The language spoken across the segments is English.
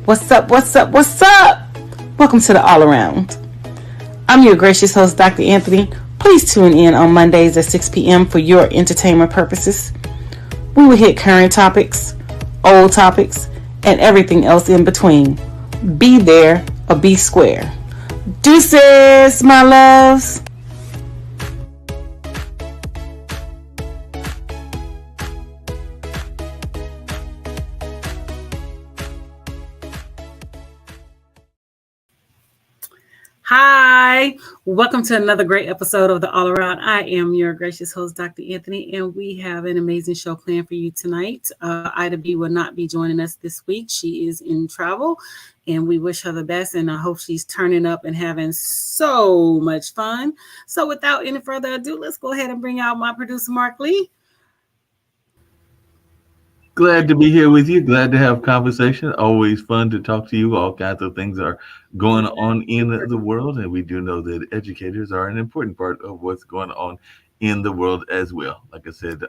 What's up? What's up? What's up? Welcome to the All Around. I'm your gracious host, Dr. Anthony. Please tune in on Mondays at 6 p.m. for your entertainment purposes. We will hit current topics, old topics, and everything else in between. Be there or be square. Deuces, my loves. Hi, welcome to another great episode of the All Around. I am your gracious host, Dr. Anthony, and we have an amazing show planned for you tonight. Ida B will not be joining us this week. She is in travel, and we wish her the best, and I hope she's turning up and having so much fun. So without any further ado, let's go ahead and bring out my producer, Mark Lee. Glad to be here with you. Glad to have conversation. Always fun to talk to you. All kinds of things are going on in the world, and we do know that educators are an important part of what's going on in the world as well. Like I said,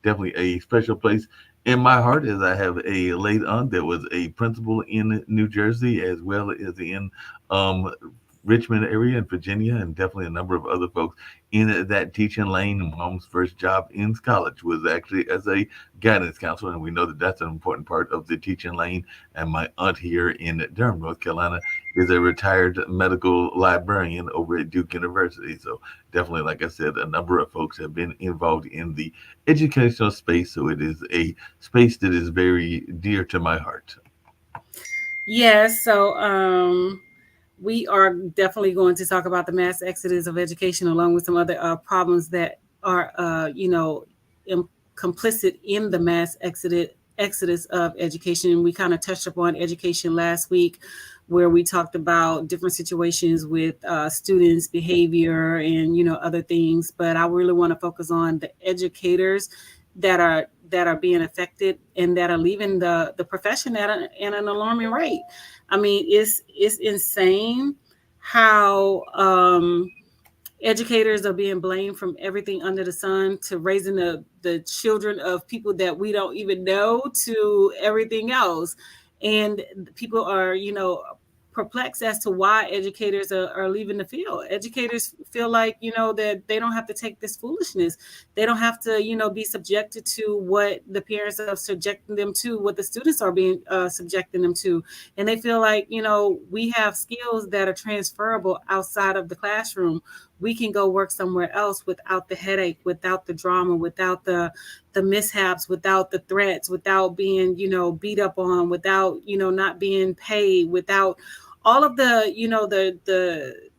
definitely a special place in my heart as I have a late aunt that was a principal in New Jersey as well as in um, Richmond area in Virginia, and definitely a number of other folks in that teaching lane. Mom's first job in college was actually as a guidance counselor, and we know that that's an important part of the teaching lane. And my aunt here in Durham, North Carolina, is a retired medical librarian over at Duke University. So definitely, like I said, a number of folks have been involved in the educational space. So it is a space that is very dear to my heart. Yes, so we are definitely going to talk about the mass exodus of education along with some other problems that are, complicit in the mass exodus of education. We kind of touched upon education last week, where we talked about different situations with students' behavior and other things. But I really want to focus on the educators that are being affected and that are leaving the profession at an alarming rate. I mean, it's insane how educators are being blamed from everything under the sun, to raising the children of people that we don't even know, to everything else. And people are, perplexed as to why educators are leaving the field. Educators feel like, that they don't have to take this foolishness. They don't have to, be subjected to what the parents are subjecting them to, what the students are being subjecting them to. And they feel like, we have skills that are transferable outside of the classroom. We can go work somewhere else without the headache, without the drama, without the mishaps, without the threats, without being, beat up on, without, not being paid, without all of the,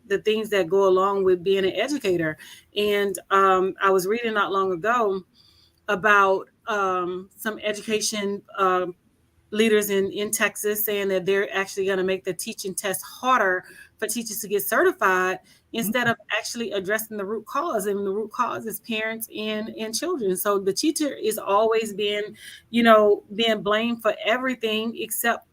the things that go along with being an educator. And I was reading not long ago about some education leaders in Texas saying that they're actually going to make the teaching test harder for teachers to get certified, instead of actually addressing the root cause. And the root cause is parents and children. So the teacher is always being blamed for everything except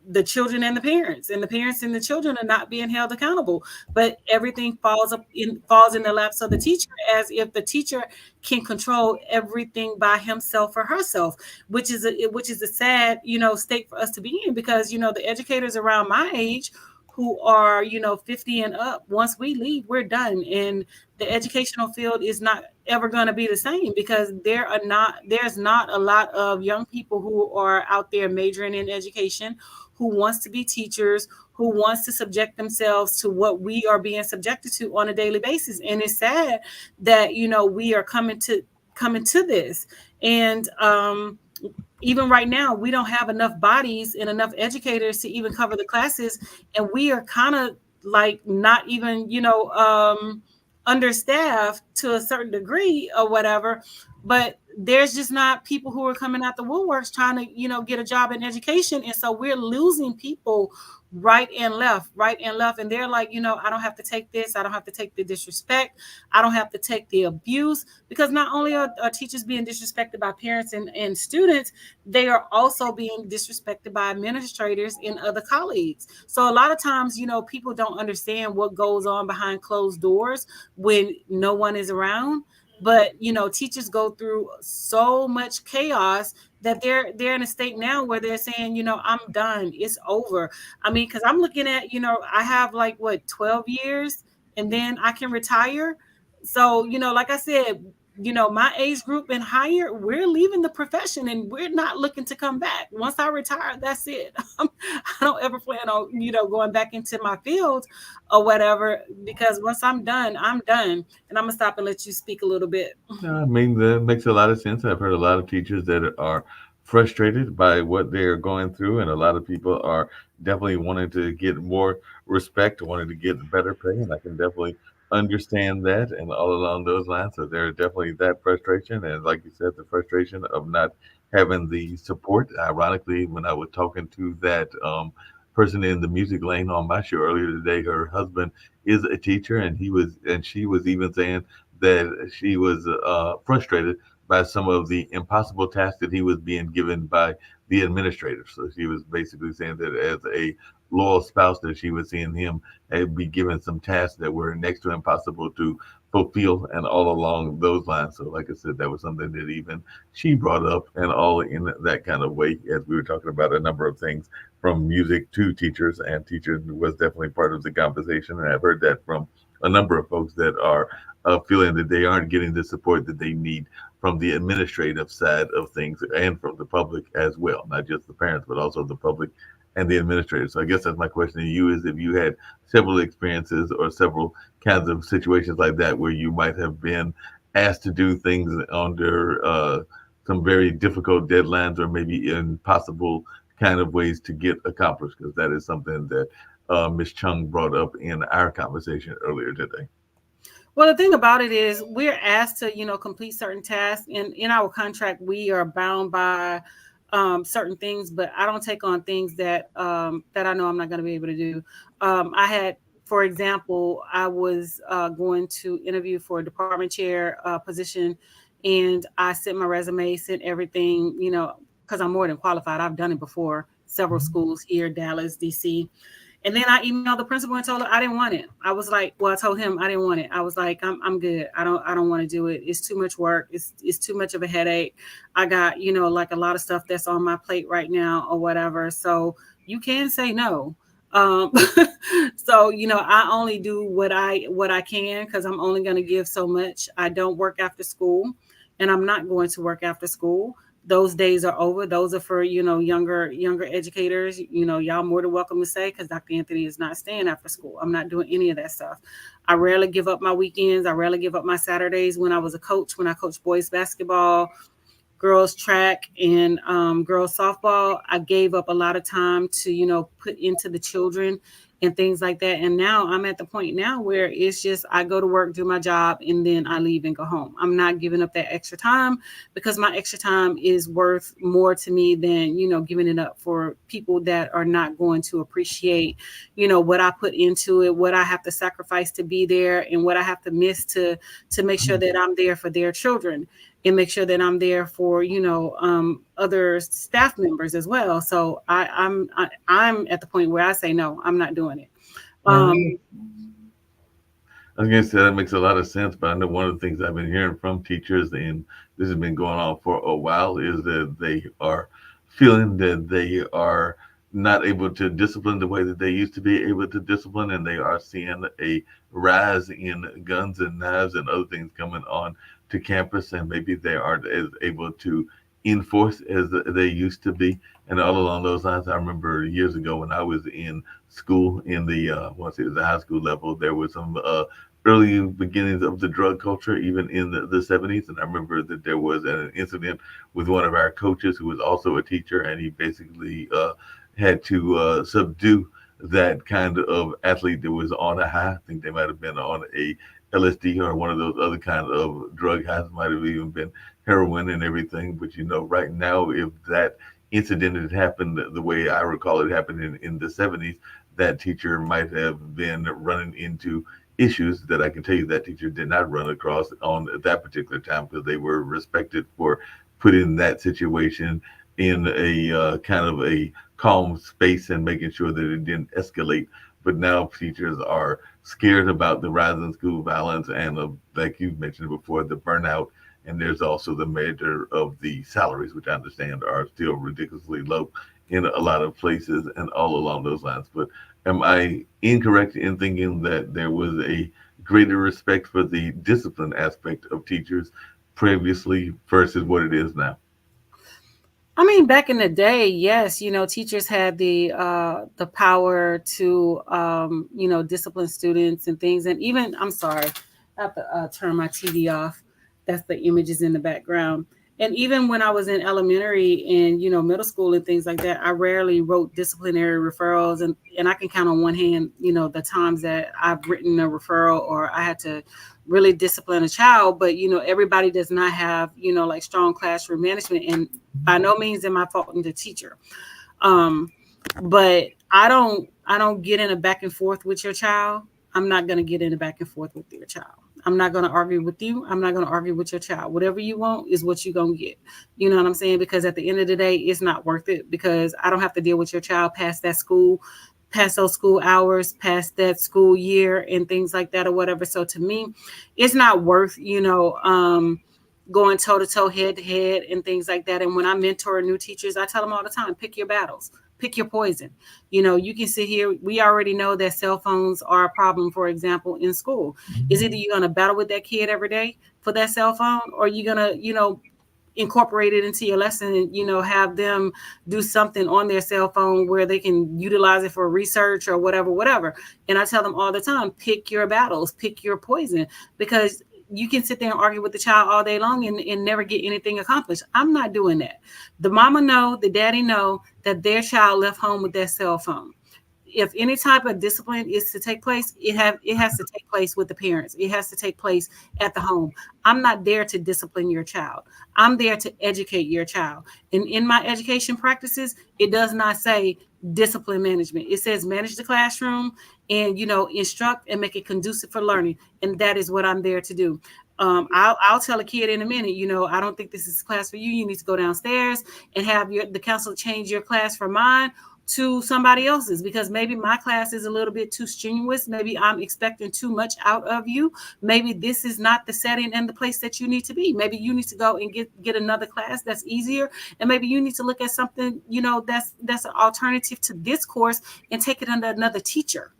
the children and the parents and the children are not being held accountable. But everything falls in the laps of the teacher, as if the teacher can control everything by himself or herself, which is a sad state for us to be in, because the educators around my age who are 50 and up, once we leave, we're done. And the educational field is not ever going to be the same, because there's not a lot of young people who are out there majoring in education, who wants to be teachers, who wants to subject themselves to what we are being subjected to on a daily basis. And it's sad that we are coming to this. And even right now, we don't have enough bodies and enough educators to even cover the classes. And we are kind of like not even, understaffed to a certain degree or whatever. But there's just not people who are coming out the woodworks trying to, get a job in education. And so we're losing people right and left. And they're like, I don't have to take this. I don't have to take the disrespect. I don't have to take the abuse, because not only are teachers being disrespected by parents and students, they are also being disrespected by administrators and other colleagues. So a lot of times, people don't understand what goes on behind closed doors when no one is around. But teachers go through so much chaos that they're in a state now where they're saying, I'm done, it's over. I mean, because I'm looking at, I have like what, 12 years, and then I can retire. So like I said, my age group and higher, we're leaving the profession and we're not looking to come back. Once I retire, that's it. I don't ever plan on going back into my field or whatever, because once I'm done, I'm done. And I'm gonna stop and let you speak a little bit. No, I mean, that makes a lot of sense. I've heard a lot of teachers that are frustrated by what they're going through, and a lot of people are definitely wanting to get more respect, wanting to get better pay, and I can definitely understand that and all along those lines. So there's definitely that frustration, and like you said, the frustration of not having the support. Ironically, when I was talking to that person in the music lane on my show earlier today, her husband is a teacher, and she was even saying that she was frustrated by some of the impossible tasks that he was being given by the administrator. So she was basically saying that as a loyal spouse, that she was seeing him be given some tasks that were next to impossible to fulfill, and all along those lines. So, like I said, that was something that even she brought up, and all in that kind of way, as we were talking about a number of things from music to teachers, and teachers was definitely part of the conversation. And I've heard that from a number of folks that are feeling that they aren't getting the support that they need from the administrative side of things, and from the public as well, not just the parents, but also the public and the administrators. So I guess that's my question to you: is if you had several experiences or several kinds of situations like that where you might have been asked to do things under some very difficult deadlines, or maybe impossible kind of ways to get accomplished, because that is something that Ms. Chung brought up in our conversation earlier today. Well, the thing about it is we're asked to, complete certain tasks, and in our contract we are bound by certain things, but I don't take on things that I know I'm not going to be able to do. I had, for example, I was going to interview for a department chair position, and I sent my resume, sent everything, because I'm more than qualified. I've done it before, several schools here, Dallas, DC. And then I emailed the principal and told her I didn't want it. I was like, well, I told him I didn't want it. I was like, I'm good. I don't want to do it. It's too much work. It's too much of a headache. I got, like a lot of stuff that's on my plate right now or whatever. So you can say no. Um, so I only do what I can, because I'm only going to give so much. I don't work after school, and I'm not going to work after school. Those days are over. Those are for younger educators. Y'all more than welcome to say, because Dr. Anthony is not staying after school. I'm not doing any of that stuff. I rarely give up my weekends. I rarely give up my Saturdays. When I was a coach, when I coached boys basketball, girls track, and girls softball, I gave up a lot of time to put into the children and things like that. And now I'm at the point now where it's just I go to work, do my job, and then I leave and go home. I'm not giving up that extra time, because my extra time is worth more to me than giving it up for people that are not going to appreciate what I put into it, what I have to sacrifice to be there, and what I have to miss to make sure that I'm there for their children, and make sure that I'm there for other staff members as well. So I'm at the point where I say no, I'm not doing it. Um, I was gonna say that makes a lot of sense, but I know one of the things I've been hearing from teachers, and this has been going on for a while, is that they are feeling that they are not able to discipline the way that they used to be able to discipline, and they are seeing a rise in guns and knives and other things coming on to campus, and maybe they aren't as able to enforce as they used to be. And all along those lines, I remember years ago when I was in school, in the once it was the high school level, there was some early beginnings of the drug culture, even in the 70s. And I remember that there was an incident with one of our coaches who was also a teacher, and he basically had to subdue that kind of athlete that was on a high. I think they might have been on a LSD or one of those other kind of drug highs, might have even been heroin and everything. But right now, if that incident had happened the way I recall it happened in the 70s, that teacher might have been running into issues that I can tell you that teacher did not run across on that particular time, because they were respected for putting that situation in a kind of a calm space and making sure that it didn't escalate. But now teachers are scared about the rise in school violence and, like you mentioned before, the burnout. And there's also the measure of the salaries, which I understand are still ridiculously low in a lot of places and all along those lines. But am I incorrect in thinking that there was a greater respect for the discipline aspect of teachers previously versus what it is now? I mean, back in the day, yes, teachers had the power to discipline students and things. And even, I'm sorry, I have to turn my TV off. That's the images in the background. And even when I was in elementary and middle school and things like that, I rarely wrote disciplinary referrals, and I can count on one hand, the times that I've written a referral or I had to really discipline a child. But everybody does not have like strong classroom management, and by no means am I faulting the teacher. Um, but I don't get in a back and forth with your child. I'm not gonna get in a back and forth with your child. I'm not gonna argue with you. I'm not gonna argue with your child. Whatever you want is what you're gonna get. You know what I'm saying? Because at the end of the day, it's not worth it, because I don't have to deal with your child past that school, past those school hours, past that school year and things like that or whatever. So to me, it's not worth, going toe to toe, head to head, and things like that. And when I mentor new teachers, I tell them all the time, pick your battles, pick your poison. You can sit here. We already know that cell phones are a problem, for example, in school. Is either you're going to battle with that kid every day for that cell phone, or you're going to, incorporate it into your lesson and, have them do something on their cell phone where they can utilize it for research or whatever. And I tell them all the time, pick your battles, pick your poison, because you can sit there and argue with the child all day long and never get anything accomplished. I'm not doing that. The mama know, the daddy know that their child left home with their cell phone. If any type of discipline is to take place, it has to take place with the parents. It has to take place at the home. I'm not there to discipline your child. I'm there to educate your child. And in my education practices, it does not say discipline management. It says manage the classroom and instruct and make it conducive for learning. And that is what I'm there to do. I'll tell a kid in a minute, I don't think this is a class for you. You need to go downstairs and have the counselor change your class from mine to somebody else's, because maybe my class is a little bit too strenuous. Maybe I'm expecting too much out of you. Maybe this is not the setting and the place that you need to be. Maybe you need to go and get another class that's easier. And maybe you need to look at something, that's an alternative to this course and take it under another teacher.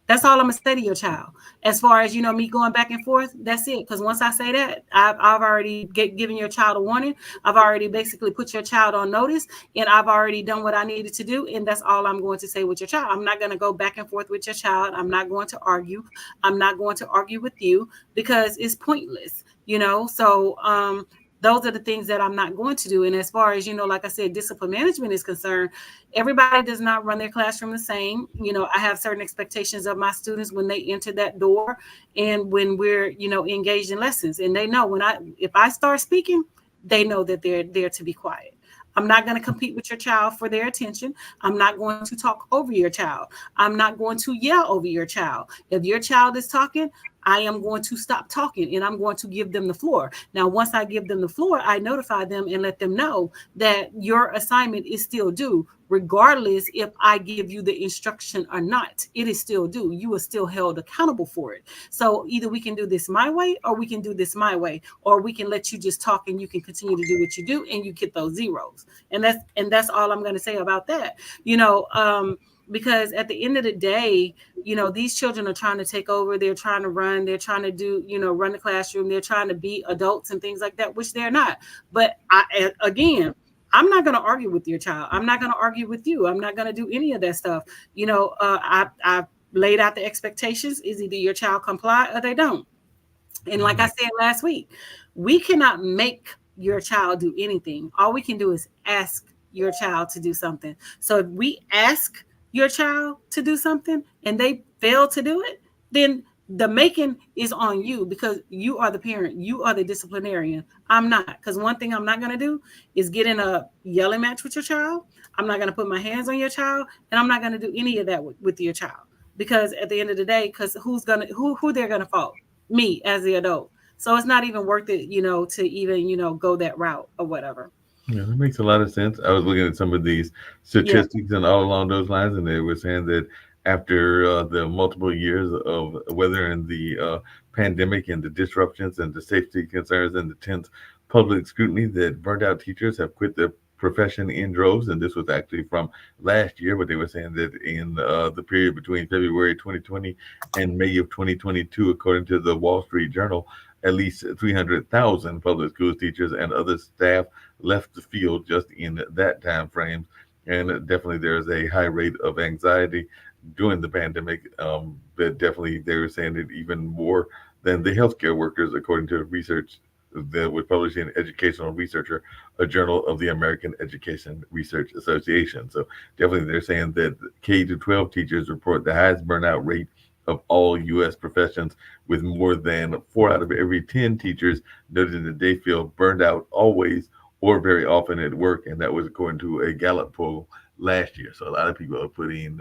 That's all I'm gonna say to your child. As far as me going back and forth, that's it. Because once I say that, I've already given your child a warning. I've already basically put your child on notice, and I've already done what I needed to do. And that's all I'm going to say with your child. I'm not going to go back and forth with your child. I'm not going to argue. I'm not going to argue with you, because it's pointless. So those are the things that I'm not going to do. And as far as, like I said, discipline management is concerned, everybody does not run their classroom the same. I have certain expectations of my students when they enter that door and when we're, engaged in lessons. And they know if I start speaking, they know that they're there to be quiet. I'm not going to compete with your child for their attention. I'm not going to talk over your child. I'm not going to yell over your child. If your child is talking, I am going to stop talking and I'm going to give them the floor. Now, once I give them the floor, I notify them and let them know that your assignment is still due, regardless if I give you the instruction or not. It is still due. You are still held accountable for it. So either we can do this my way or we can do this my way, or we can let you just talk and you can continue to do what you do and you get those zeros. And that's all I'm going to say about that. Because at the end of the day, these children are trying to take over. They're trying to run. They're trying to do, run the classroom. They're trying to be adults and things like that, which they're not. But again, I'm not going to argue with your child. I'm not going to argue with you. I'm not going to do any of that stuff. I laid out the expectations. Is either your child comply or they don't. And like I said last week, we cannot make your child do anything. All we can do is ask your child to do something. So if we ask your child to do something and they fail to do it, then the making is on you, because you are the parent. You are the disciplinarian. I'm not. Because one thing I'm not going to do is get in a yelling match with your child. I'm not going to put my hands on your child, and I'm not going to do any of that with your child, because at the end of the day, because who they're going to fault? Me as the adult. So it's not even worth it, to even, go that route or whatever. Yeah, that makes a lot of sense. I was looking at some of these Yeah. statistics and all along those lines, and they were saying that after the multiple years of weathering the pandemic and the disruptions and the safety concerns and the tense public scrutiny, that burnt out teachers have quit the profession in droves. And this was actually from last year, but they were saying that in the period between February 2020 and May of 2022, according to the Wall Street Journal, at least 300,000 public school teachers and other staff left the field just in that time frame. And definitely there's a high rate of anxiety during the pandemic. But definitely they were saying it even more than the healthcare workers, according to research that was published in Educational Researcher, a journal of the American Education Research Association. So definitely they're saying that K to 12 teachers report the highest burnout rate of all U.S. professions, with more than 4 out of every 10 teachers noting that they feel burned out always or very often at work, and that was according to a Gallup poll last year. So a lot of people are putting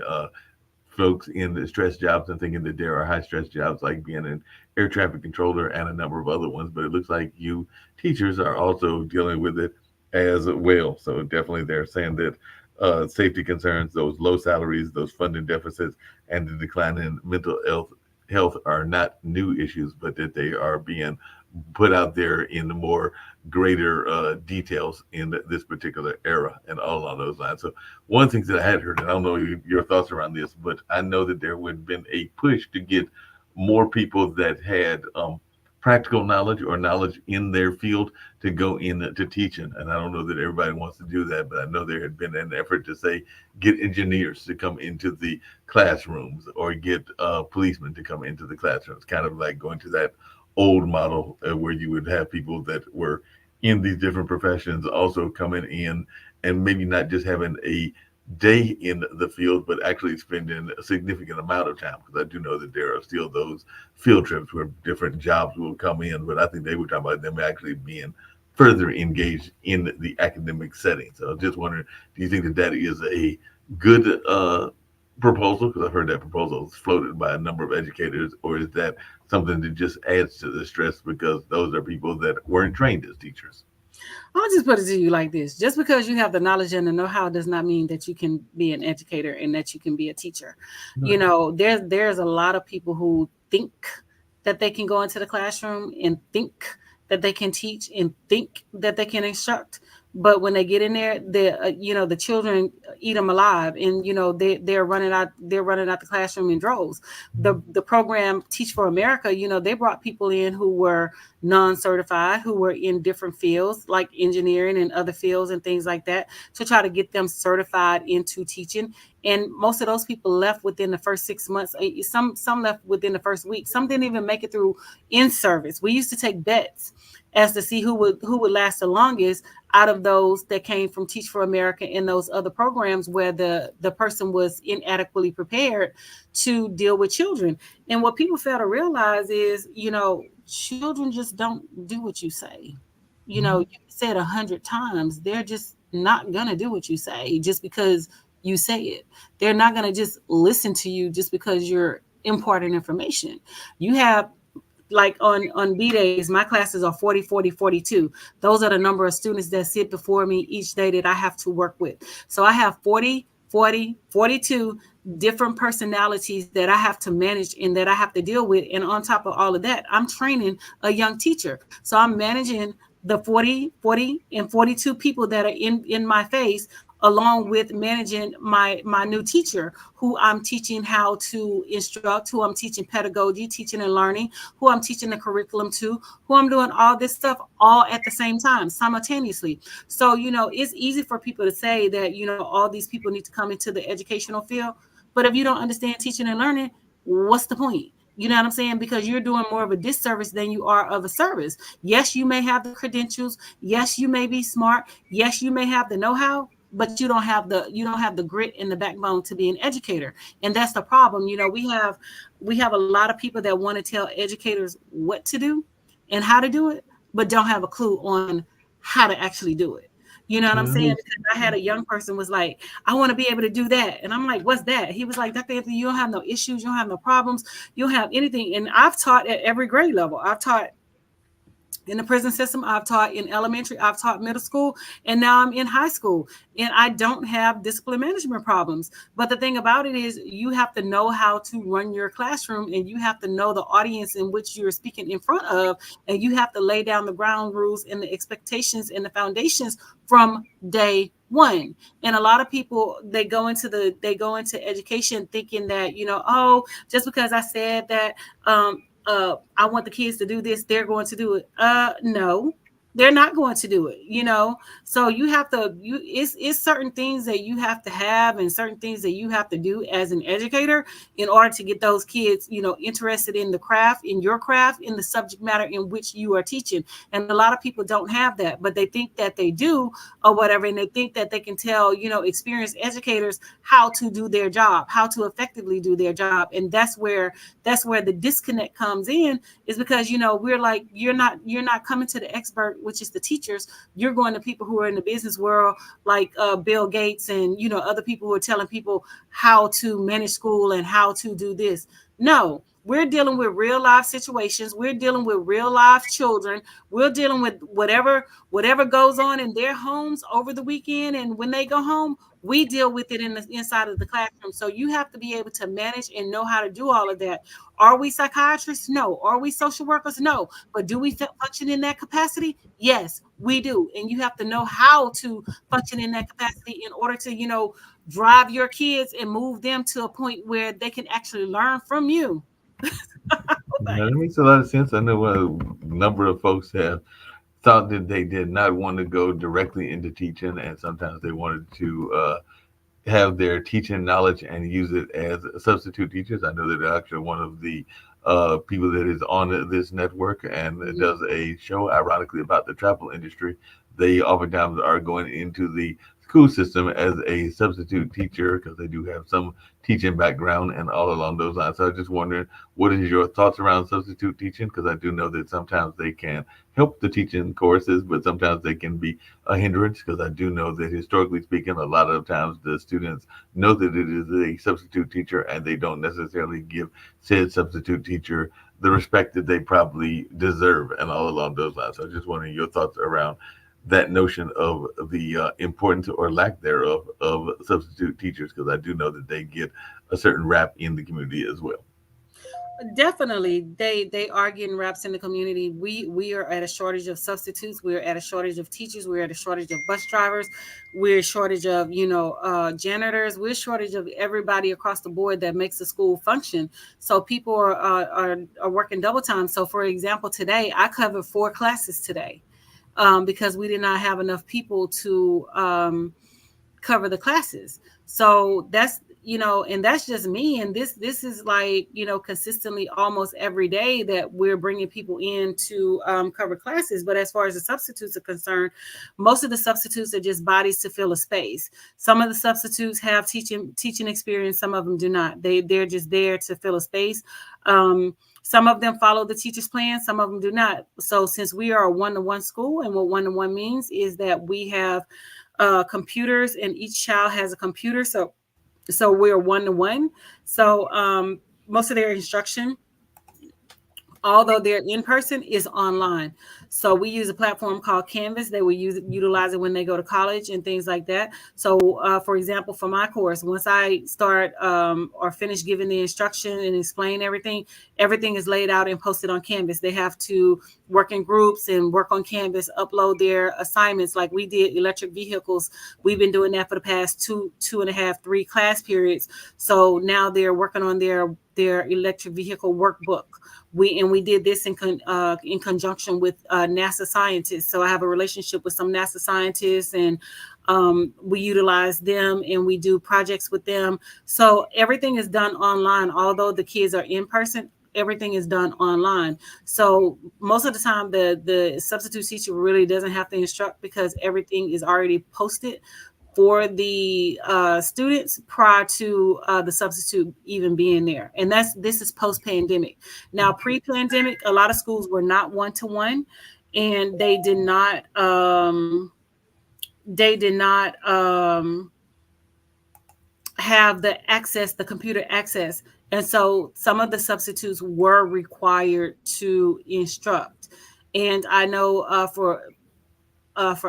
folks in the stress jobs and thinking that there are high stress jobs like being an air traffic controller and a number of other ones. But it looks like you teachers are also dealing with it as well. So definitely they're saying that safety concerns, those low salaries, those funding deficits, and the decline in mental health are not new issues, but that they are being put out there in the more greater details in this particular era and all along those lines. So one thing that I had heard, and I don't know your thoughts around this, but I know that there would have been a push to get more people that had practical knowledge or knowledge in their field to go into teaching. And I don't know that everybody wants to do that, but I know there had been an effort to say get engineers to come into the classrooms or get policemen to come into the classrooms, kind of like going to that old model where you would have people that were in these different professions also coming in and maybe not just having a day in the field, but actually spending a significant amount of time. Because I do know that there are still those field trips where different jobs will come in, but I think they were talking about them actually being further engaged in the academic setting. So I'm just wondering, do you think that that is a good proposal? Because I've heard that proposal is floated by a number of educators, or is that something that just adds to the stress because those are people that weren't trained as teachers? I'll just put it to you like this. Just because you have the knowledge and the know-how does not mean that you can be an educator and that you can be a teacher. You Right. know, there's a lot of people who think that they can go into the classroom and think that they can teach and think that they can instruct. But when they get in there, the children eat them alive, and they're running out the classroom in droves. The program Teach for America, they brought people in who were non-certified, who were in different fields like engineering and other fields and things like that, to try to get them certified into teaching. And most of those people left within the first 6 months. Some left within the first week. Some didn't even make it through in service. We used to take bets as to see who would last the longest out of those that came from Teach for America and those other programs where the person was inadequately prepared to deal with children. And what people fail to realize is, children just don't do what you say. You said 100 times, they're just not gonna do what you say just because you say it. They're not gonna just listen to you just because you're imparting information. You have, like, on B days, my classes are 40, 40, 42. Those are the number of students that sit before me each day that I have to work with. So I have 40, 40, 42 different personalities that I have to manage and that I have to deal with. And on top of all of that, I'm training a young teacher. So I'm managing the 40, 40, and 42 people that are in my face, along with managing my new teacher, who I'm teaching how to instruct, who I'm teaching pedagogy, teaching and learning, who I'm teaching the curriculum to, who I'm doing all this stuff all at the same time, simultaneously. So, it's easy for people to say that, all these people need to come into the educational field. But if you don't understand teaching and learning, what's the point? You know what I'm saying? Because you're doing more of a disservice than you are of a service. Yes, you may have the credentials. Yes, you may be smart. Yes, you may have the know-how, but you don't have the grit and the backbone to be an educator. And that's the problem. We have a lot of people that want to tell educators what to do and how to do it, but don't have a clue on how to actually do it. You know what I'm saying? Mhm. Because I had a young person was like, I want to be able to do that. And I'm like, what's that? He was like, Dr. Anthony, you don't have no issues, you don't have no problems, you don't have anything. And I've taught at every grade level. I've taught In the prison system, I've taught in elementary, I've taught middle school, and now I'm in high school. And I don't have discipline management problems. But the thing about it is, you have to know how to run your classroom, and you have to know the audience in which you're speaking in front of. And you have to lay down the ground rules and the expectations and the foundations from day one. And a lot of people, they go into education thinking that, oh, just because I said that, I want the kids to do this, they're going to do it. No, they're not going to do it. So you have to, it's certain things that you have to have and certain things that you have to do as an educator in order to get those kids, interested in the craft, in your craft, in the subject matter in which you are teaching. And a lot of people don't have that, but they think that they do or whatever. And they think that they can tell, experienced educators how to do their job, how to effectively do their job. And that's where the disconnect comes in, is because we're like, you're not coming to the expert, which is the teachers. You're going to people who are in the business world, like Bill Gates, and other people who are telling people how to manage school and how to do this. No, we're dealing with real life situations. We're dealing with real life children. We're dealing with whatever goes on in their homes over the weekend, and when they go home, we deal with it in the inside of the classroom. So you have to be able to manage and know how to do all of that. Are we psychiatrists? No. Are we social workers? No. But do we function in that capacity? Yes, we do. And you have to know how to function in that capacity in order to, drive your kids and move them to a point where they can actually learn from you. Yeah, Thanks. that makes a lot of sense. I know a number of folks have thought that they did not want to go directly into teaching, and sometimes they wanted to have their teaching knowledge and use it as substitute teachers. I know that actually one of the people that is on this network and Mhm. does a show, ironically, about the travel industry. They oftentimes are going into the school system as a substitute teacher because they do have some teaching background and all along those lines. So I was just wondering, what is your thoughts around substitute teaching? Because I do know that sometimes they can help the teaching courses, but sometimes they can be a hindrance because I do know that historically speaking, a lot of times the students know that it is a substitute teacher and they don't necessarily give said substitute teacher the respect that they probably deserve and all along those lines. So I just wondering your thoughts around that notion of the importance or lack thereof of substitute teachers because I do know that they get a certain rap in the community as well. Definitely, they are getting reps in the community. We are at a shortage of substitutes. We're at a shortage of teachers. We're at a shortage of bus drivers. We're a shortage of janitors. We're a shortage of everybody across the board that makes the school function. So people are working double time. So for example, today I covered 4 classes today, because we did not have enough people to cover the classes. So and that's just me. And this is like, consistently almost every day that we're bringing people in to cover classes. But as far as the substitutes are concerned, most of the substitutes are just bodies to fill a space. Some of the substitutes have teaching experience. Some of them do not. They're just there to fill a space. Some of them follow the teacher's plan, some of them do not. So since we are a one-to-one school, and what one-to-one means is that we have computers, and each child has a computer. So we're one-to-one. So most of their instruction, although they're in person, is online. So we use a platform called Canvas. They will utilize it when they go to college and things like that. So for example, for my course, once I start or finish giving the instruction and explain everything is laid out and posted on Canvas. They have to work in groups and work on Canvas, upload their assignments like we did electric vehicles. We've been doing that for the past two and a half, 3 class periods. So now they're working on their electric vehicle workbook. We did this in conjunction with NASA scientists. So I have a relationship with some NASA scientists, and we utilize them and we do projects with them. So everything is done online. Although the kids are in person, everything is done online. So most of the time, the substitute teacher really doesn't have to instruct because everything is already posted for the students prior to the substitute even being there. And this is post pandemic. Now, pre pandemic, a lot of schools were not one-to-one, and they did not have the computer access. And so some of the substitutes were required to instruct. And I know for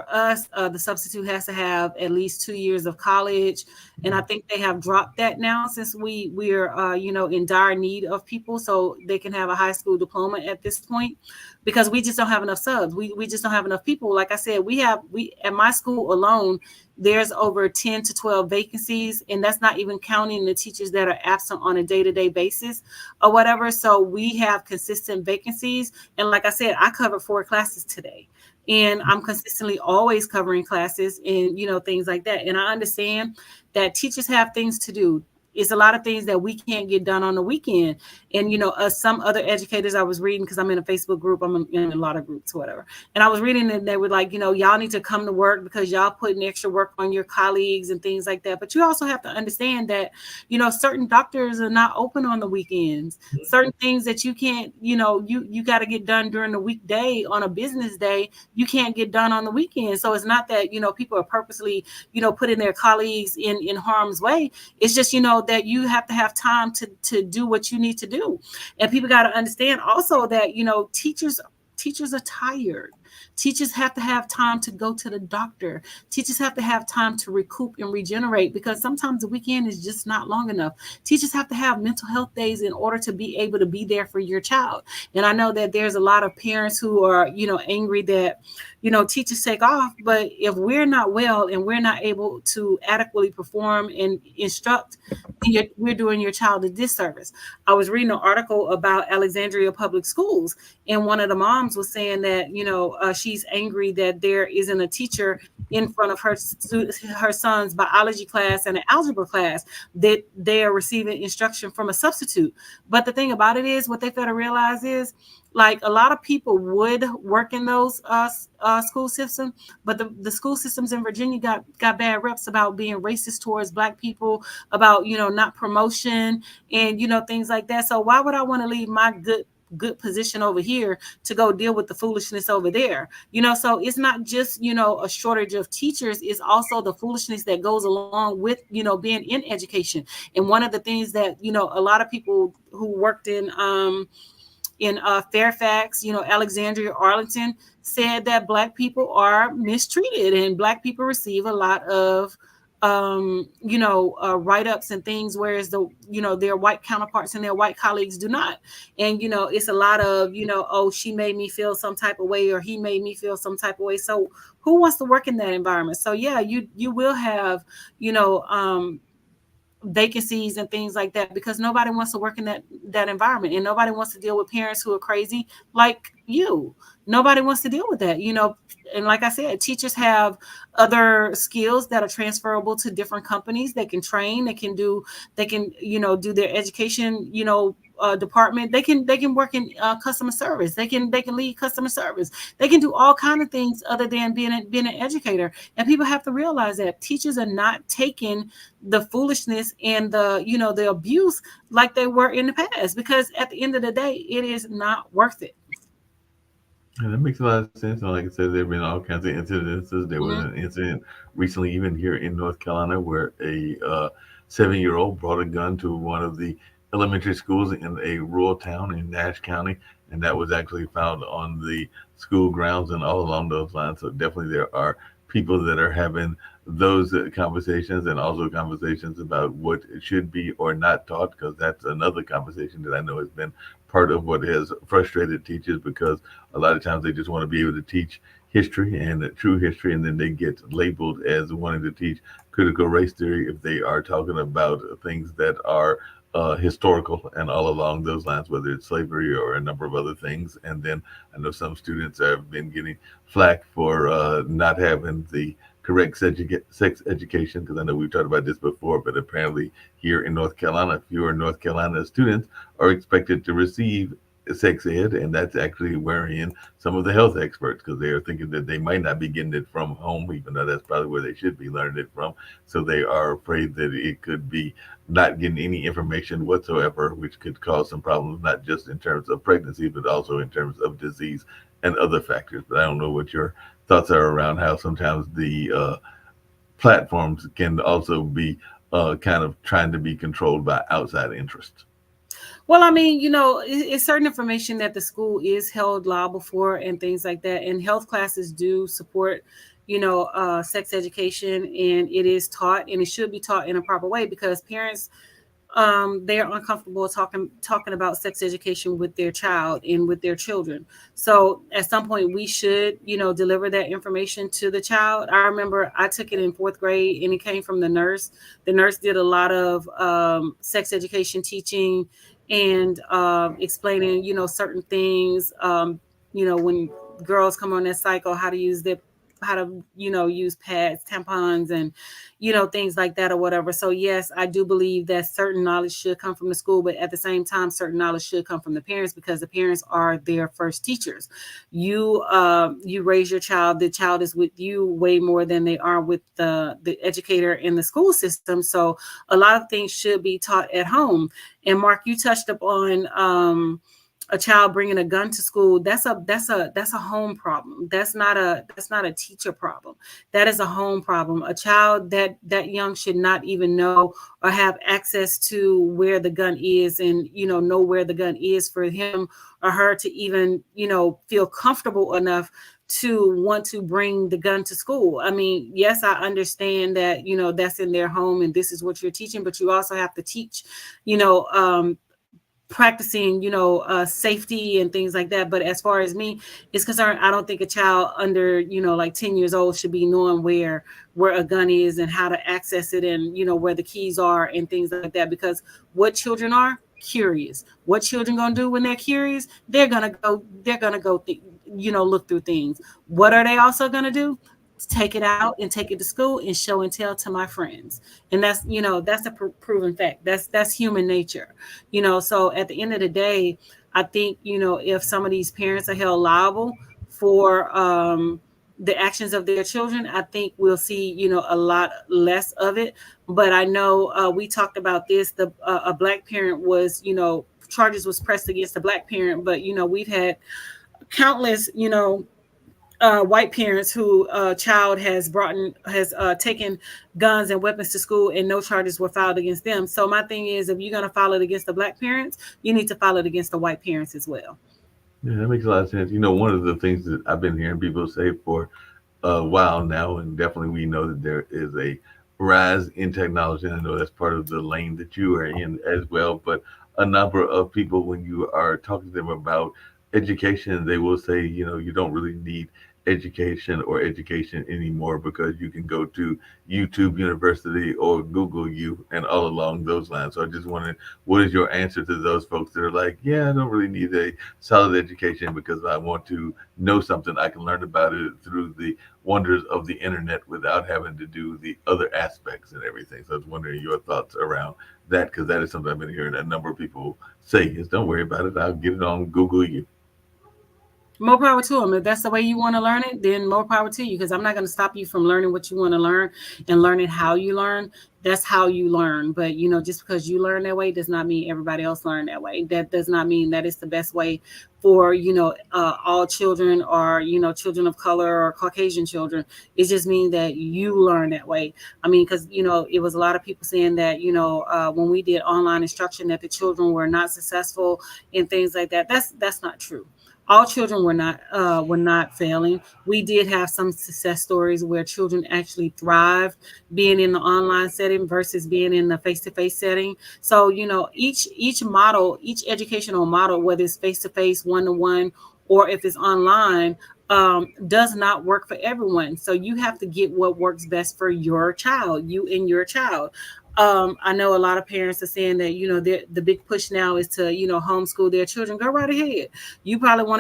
us, the substitute has to have at least 2 years of college, and I think they have dropped that now since we're in dire need of people, so they can have a high school diploma at this point, because we just don't have enough subs. We just don't have enough people. Like I said, we at my school alone, there's over 10 to 12 vacancies, and that's not even counting the teachers that are absent on a day-to-day basis or whatever. So we have consistent vacancies, and like I said, I covered 4 classes today, and I'm consistently always covering classes and things like that. And I understand that teachers have things to do. It's a lot of things that we can't get done on the weekend. And some other educators I was reading, because I'm in a Facebook group, I'm in a lot of groups, whatever. And I was reading and they were like, y'all need to come to work because y'all putting extra work on your colleagues and things like that. But you also have to understand that certain doctors are not open on the weekends. Certain things that you can't, you got to get done during the weekday on a business day, you can't get done on the weekend. So it's not that people are purposely putting their colleagues in harm's way. It's just that you have to have time to do what you need to do. And people got to understand also that teachers are tired. Teachers have to have time to go to the doctor. Teachers have to have time to recoup and regenerate, because sometimes the weekend is just not long enough. Teachers have to have mental health days in order to be able to be there for your child. And I know that there's a lot of parents who are angry that teachers take off, but if we're not well and we're not able to adequately perform and instruct, we're doing your child a disservice. I was reading an article about Alexandria Public Schools, and one of the moms was saying that she's angry that there isn't a teacher in front of her son's biology class and an algebra class, that they are receiving instruction from a substitute. But the thing about it is, what they fail to realize is, like, a lot of people would work in those school systems, but the school systems in Virginia got bad reps about being racist towards Black people, about not promotion and things like that. So why would I want to leave my good position over here to go deal with the foolishness over there? So it's not just a shortage of teachers, it's also the foolishness that goes along with being in education. And one of the things that a lot of people who worked in Fairfax, Alexandria, Arlington, said that Black people are mistreated and Black people receive a lot of write-ups and things, whereas their white counterparts and their white colleagues do not. And it's a lot of oh, she made me feel some type of way, or he made me feel some type of way. So who wants to work in that environment? So yeah, you will have vacancies and things like that, because nobody wants to work in that environment, and nobody wants to deal with parents who are crazy like you. Nobody wants to deal with that. And like I said, teachers have other skills that are transferable to different companies. They can train, they can do their education department. They can work in customer service. They can lead customer service. They can do all kinds of things other than being an educator. And people have to realize that teachers are not taking the foolishness and the abuse like they were in the past, because at the end of the day, it is not worth it. And that makes a lot of sense. And like I said, there have been all kinds of incidences. There was Mhm. an incident recently, even here in North Carolina, where a 7-year-old brought a gun to one of the elementary schools in a rural town in Nash County, and that was actually found on the school grounds and all along those lines. So definitely, there are people that are having those conversations, and also conversations about what should be or not taught, because that's another conversation that I know has been part of what has frustrated teachers, because a lot of times they just want to be able to teach history and true history, and then they get labeled as wanting to teach critical race theory if they are talking about things that are historical and all along those lines, whether it's slavery or a number of other things. And then I know some students have been getting flack for not having the correct sex education, because I know we've talked about this before, but apparently here in North Carolina, fewer North Carolina students are expected to receive sex ed, and that's actually wearing some of the health experts, because they are thinking that they might not be getting it from home, even though that's probably where they should be learning it from. So they are afraid that it could be not getting any information whatsoever, which could cause some problems, not just in terms of pregnancy, but also in terms of disease and other factors. But I don't know what your thoughts are around how sometimes the platforms can also be kind of trying to be controlled by outside interests. Well, I mean, it's certain information that the school is held liable for and things like that. And health classes do support, sex education, and it is taught, and it should be taught in a proper way, because parents, they are uncomfortable talking about sex education with their child and with their children. So at some point we should, deliver that information to the child. I remember I took it in fourth grade, and it came from the nurse. The nurse did a lot of sex education teaching, and explaining, certain things. When girls come on their cycle, how to use pads, tampons, and things like that or whatever. So yes, I do believe that certain knowledge should come from the school, but at the same time, certain knowledge should come from the parents, because the parents are their first teachers. You raise your child. The child is with you way more than they are with the educator in the school system. So a lot of things should be taught at home. And Mark, you touched upon a child bringing a gun to school. That's a home problem. That's not a teacher problem. That is a home problem. A child that young should not even know or have access to where the gun is, and know where the gun is, for him or her to even feel comfortable enough to want to bring the gun to school. I mean, yes, I understand that that's in their home and this is what you're teaching, but you also have to teach you know practicing safety and things like that. But as far as me is concerned, I don't think a child under like 10 years old should be knowing where a gun is and how to access it, and where the keys are and things like that. Because what children are curious. What children gonna do when they're curious? They're gonna go look through things. What are they also gonna do? Take it out and take it to school and show and tell to my friends. And that's a proven fact. That's human nature. So at the end of the day, I think if some of these parents are held liable for the actions of their children, I think we'll see a lot less of it. But I know we talked about this. A black parent was charges was pressed against a black parent, but we've had countless white parents who child has taken guns and weapons to school, and no charges were filed against them. So my thing is, if you're going to file it against the black parents, you need to file it against the white parents as well. Yeah, that makes a lot of sense. One of the things that I've been hearing people say for a while now, and definitely we know that there is a rise in technology. And I know that's part of the lane that you are in as well. But a number of people, when you are talking to them about education, they will say, you don't really need education or education anymore because you can go to YouTube University or Google you and all along those lines. So I just wondered, what is your answer to those folks that are like, yeah, I don't really need a solid education because I want to know something. I can learn about it through the wonders of the internet without having to do the other aspects and everything. So I was wondering your thoughts around that, because that is something I've been hearing a number of people say is, don't worry about it. I'll get it on Google you. More power to them. If that's the way you want to learn it, then more power to you, because I'm not going to stop you from learning what you want to learn and learning how you learn. That's how you learn. But, just because you learn that way does not mean everybody else learn that way. That does not mean that it's the best way for, all children, or, children of color or Caucasian children. It just means that you learn that way. I mean, because, it was a lot of people saying that, when we did online instruction, that the children were not successful and things like that. That's not true. All children were not failing. We did have some success stories where children actually thrived being in the online setting versus being in the face-to-face setting. So each model, each educational model, whether it's face-to-face, one-to-one, or if it's online, does not work for everyone. So you have to get what works best for your child, you and your child. I know a lot of parents are saying that the big push now is to homeschool their children. Go right ahead. You probably one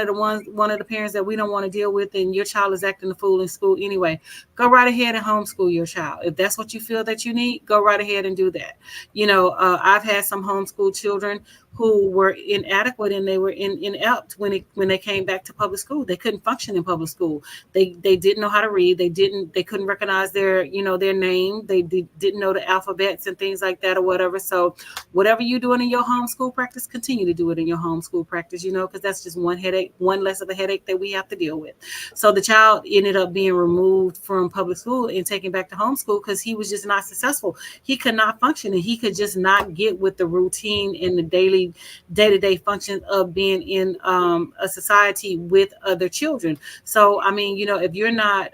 of the parents that we don't want to deal with, and your child is acting a fool in school anyway. Go right ahead and homeschool your child. If that's what you feel that you need, go right ahead and do that. I've had some homeschool children who were inadequate, and they were inept when they came back to public school. They couldn't function in public school. They didn't know how to read. They couldn't recognize their name. They didn't know the alphabets and things like that or whatever. So whatever you're doing in your homeschool practice, continue to do it in your homeschool practice, because that's just one less of a headache that we have to deal with. So the child ended up being removed from public school and taken back to homeschool because he was just not successful. He could not function, and he could just not get with the routine and the daily the day-to-day functions of being in a society with other children. So I mean, if you're not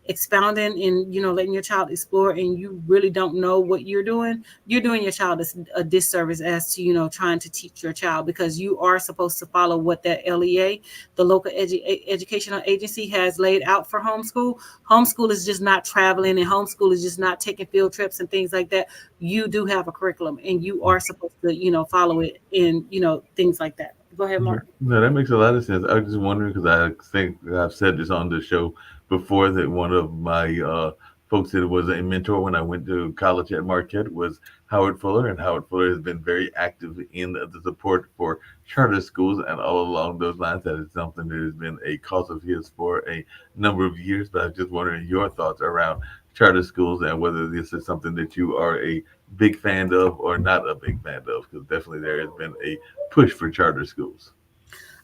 expounding and letting your child explore, and you really don't know what you're doing your child a disservice as to trying to teach your child, because you are supposed to follow what that LEA, the local educational agency, has laid out for homeschool. Homeschool is just not traveling, and homeschool is just not taking field trips and things like that. You do have a curriculum, and you are supposed to follow it in things like that. Go ahead, Yeah. Mark. No, that makes a lot of sense. I was just wondering because I think I've said this on the show before that one of my folks that was a mentor when I went to college at Marquette was Howard Fuller, and Howard Fuller has been very active in the support for charter schools, and all along those lines, that is something that has been a cause of his for a number of years. But I was just wondering your thoughts around charter schools and whether this is something that you are a big fan of or not a big fan of, because definitely there has been a push for charter schools.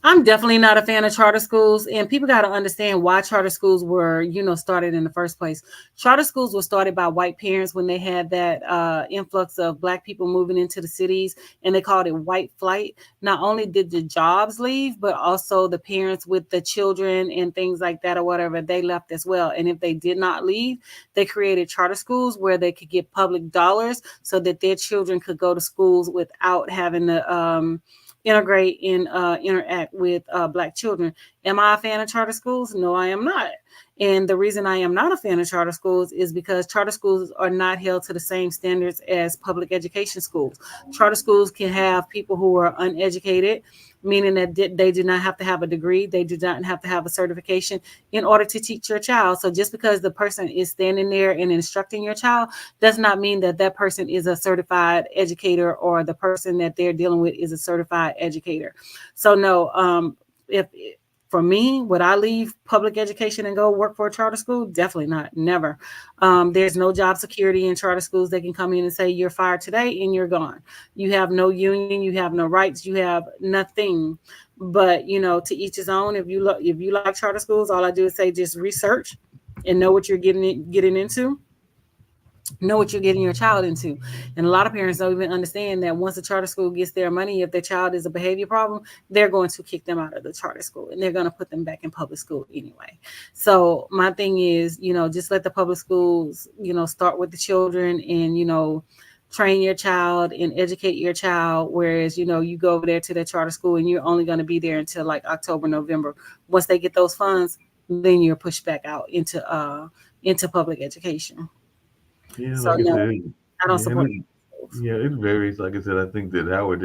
I'm definitely not a fan of charter schools, and people got to understand why charter schools were, started in the first place. Charter schools were started by white parents when they had that influx of black people moving into the cities, and they called it white flight. Not only did the jobs leave, but also the parents with the children and things like that or whatever, they left as well. And if they did not leave, they created charter schools where they could get public dollars so that their children could go to schools without having to integrate and interact with black children. Am I a fan of charter schools? No, I am not. And the reason I am not a fan of charter schools is because charter schools are not held to the same standards as public education schools. Charter schools can have people who are uneducated, meaning that they do not have to have a degree, they do not have to have a certification in order to teach your child. So just because the person is standing there and instructing your child does not mean that that person is a certified educator, or the person that they're dealing with is a certified educator. So no, if for me, would I leave public education and go work for a charter school? Definitely not. Never. There's no job security in charter schools. They can come in and say you're fired today and you're gone. You have no union. You have no rights. You have nothing. But to each his own. If you like charter schools, all I do is say just research and know what you're getting into. Know what you're getting your child into. And a lot of parents don't even understand that once a charter school gets their money, if their child is a behavior problem, they're going to kick them out of the charter school, and they're going to put them back in public school anyway. So my thing is, just let the public schools, start with the children, and train your child and educate your child. Whereas you go over there to the charter school and you're only going to be there until like October, November. Once they get those funds, then you're pushed back out into public education. Yeah, So like I no, said, I don't yeah, support. yeah, it varies. Like I said, I think that Howard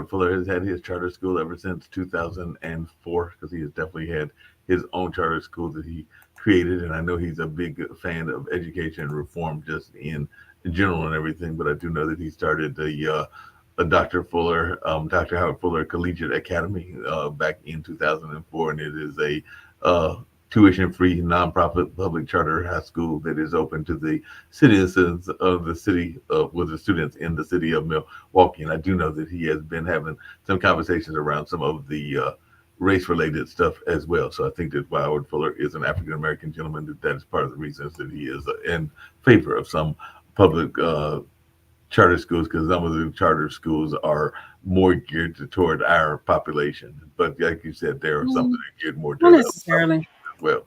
Fuller has had his charter school ever since 2004, because he has definitely had his own charter school that he created, and I know he's a big fan of education reform just in general and everything. But I do know that he started a Dr. Howard Fuller Collegiate Academy back in 2004, and it is a tuition-free nonprofit public charter high school that is open to the citizens of the city with the students in the city of Milwaukee. And I do know that he has been having some conversations around some of the race-related stuff as well. So I think that Howard Fuller is an African American gentleman. That is part of the reasons that he is in favor of some public charter schools, because some of the charter schools are more geared toward our population. But like you said, there are some that are geared more Not toward other necessarily. populations as well.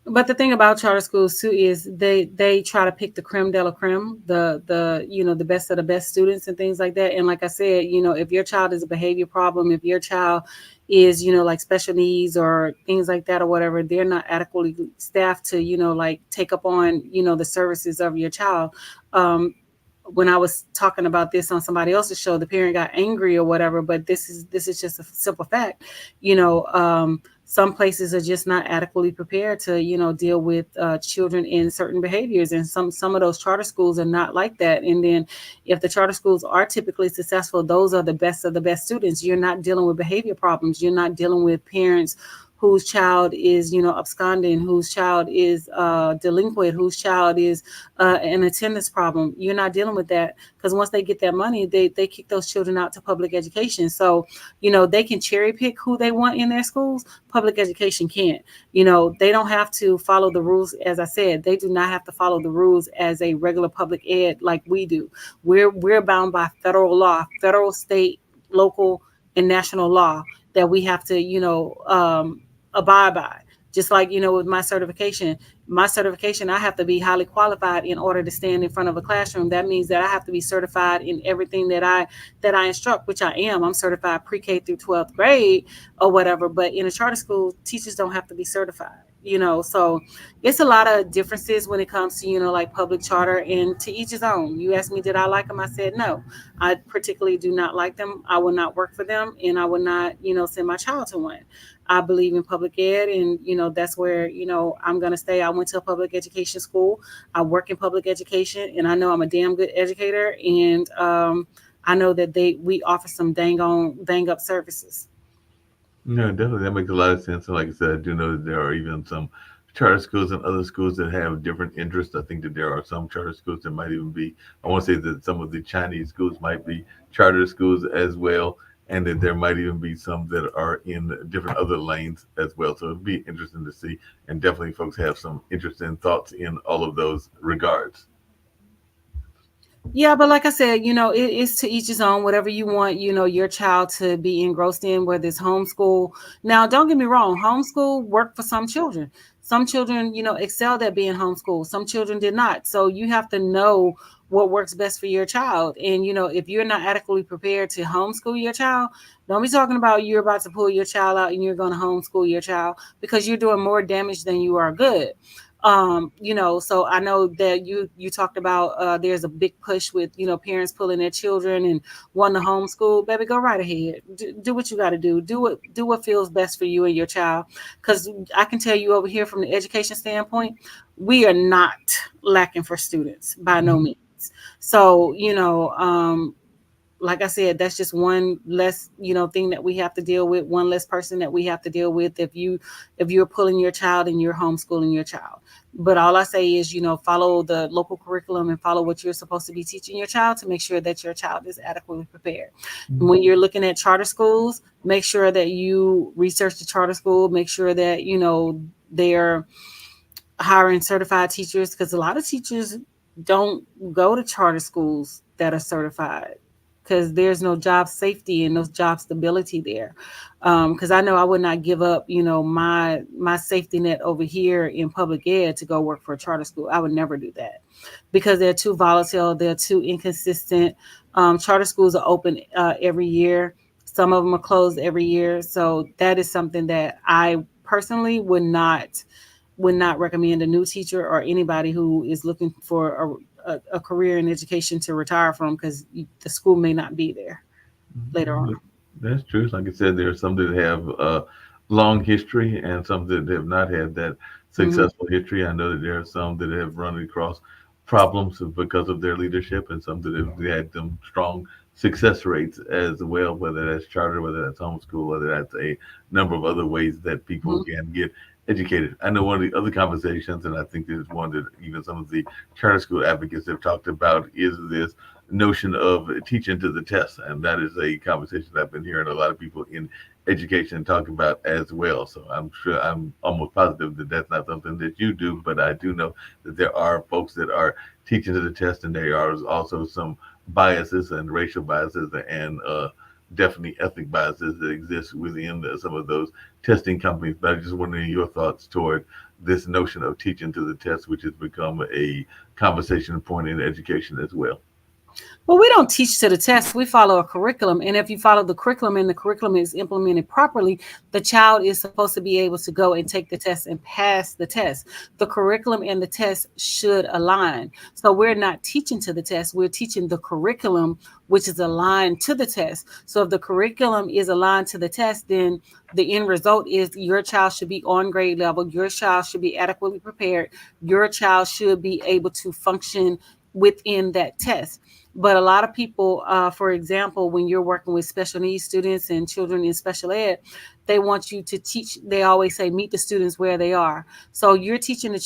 But the thing about charter schools too is they try to pick the creme de la creme, the the best of the best students and things like that. And like I said, if your child is a behavior problem, if your child is like special needs or things like that or whatever, they're not adequately staffed to like take up on the services of your child. When I was talking about this on somebody else's show, the parent got angry or whatever, but this is just a simple fact. Some places are just not adequately prepared to deal with children in certain behaviors, and some of those charter schools are not like that. And then if the charter schools are typically successful, those are the best of the best students. You're not dealing with behavior problems. You're not dealing with parents whose child is, absconding, whose child is delinquent, whose child is an attendance problem. You're not dealing with that, because once they get that money, they kick those children out to public education. So, they can cherry pick who they want in their schools. Public education can't. They don't have to follow the rules. As I said, they do not have to follow the rules as a regular public ed like we do. We're bound by federal law, federal, state, local, and national law that we have to, abide by. Just like, with my certification, I have to be highly qualified in order to stand in front of a classroom. That means that I have to be certified in everything that I instruct, which I am. I'm certified pre-K through 12th grade or whatever. But in a charter school, teachers don't have to be certified. So it's a lot of differences when it comes to, like public charter, and to each his own. You asked me, did I like them? I said no. I particularly do not like them. I will not work for them, and I will not, send my child to one. I believe in public ed, and that's where I'm gonna stay. I went to a public education school. I work in public education, and I know I'm a damn good educator, and I know that we offer some dang up services. No, definitely. That makes a lot of sense. And like I said, I do know that there are even some charter schools and other schools that have different interests. I think that there are some charter schools that might even be, I want to say that some of the Chinese schools might be charter schools as well. And that there might even be some that are in different other lanes as well. So it'd be interesting to see. And definitely folks have some interesting thoughts in all of those regards. Yeah, but like I said, it's to each his own. Whatever you want, your child to be engrossed in, whether it's homeschool. Now, don't get me wrong, homeschool worked for some children. Some children, excelled at being homeschooled. Some children did not. So you have to know what works best for your child. And if you're not adequately prepared to homeschool your child, don't be talking about you're about to pull your child out and you're going to homeschool your child, because you're doing more damage than you are good. So I know that you talked about there's a big push with parents pulling their children and wanting to homeschool. Baby, go right ahead. Do what you got to do. Do what feels best for you and your child. Because I can tell you over here, from the education standpoint, we are not lacking for students by no means. So like I said, that's just one less, thing that we have to deal with, one less person that we have to deal with if you're pulling your child and you're homeschooling your child. But all I say is, follow the local curriculum and follow what you're supposed to be teaching your child to make sure that your child is adequately prepared. And when you're looking at charter schools, make sure that you research the charter school, make sure that, they're hiring certified teachers, because a lot of teachers don't go to charter schools that are certified, because there's no job safety and no job stability there. Because I know I would not give up, my safety net over here in public ed to go work for a charter school. I would never do that, because they're too volatile. They're too inconsistent. Charter schools are open every year. Some of them are closed every year. So that is something that I personally would not recommend a new teacher or anybody who is looking for a career in education to retire from, because the school may not be there later on. That's true. Like I said, there are some that have a long history and some that have not had that Mhm. successful history. I know that there are some that have run across problems because of their leadership, and some that have had them strong success rates as well, whether that's charter, whether that's homeschool, whether that's a number of other ways that people Mhm. can get educated. I know one of the other conversations, and I think this is one that even some of the charter school advocates have talked about, is this notion of teaching to the test. And that is a conversation I've been hearing a lot of people in education talk about as well. So I'm almost positive that that's not something that you do, but I do know that there are folks that are teaching to the test, and there are also some biases and racial biases and definitely ethnic biases that exist within some of those testing companies. But I just wondering your thoughts toward this notion of teaching to the test, which has become a conversation point in education as well. Well, we don't teach to the test. We follow a curriculum. And if you follow the curriculum and the curriculum is implemented properly, the child is supposed to be able to go and take the test and pass the test. The curriculum and the test should align. So we're not teaching to the test. We're teaching the curriculum, which is aligned to the test. So if the curriculum is aligned to the test, then the end result is your child should be on grade level. Your child should be adequately prepared. Your child should be able to function within that test. But a lot of people, for example, when you're working with special needs students and children in special ed, they want you to teach. They always say, meet the students where they are. So you're teaching the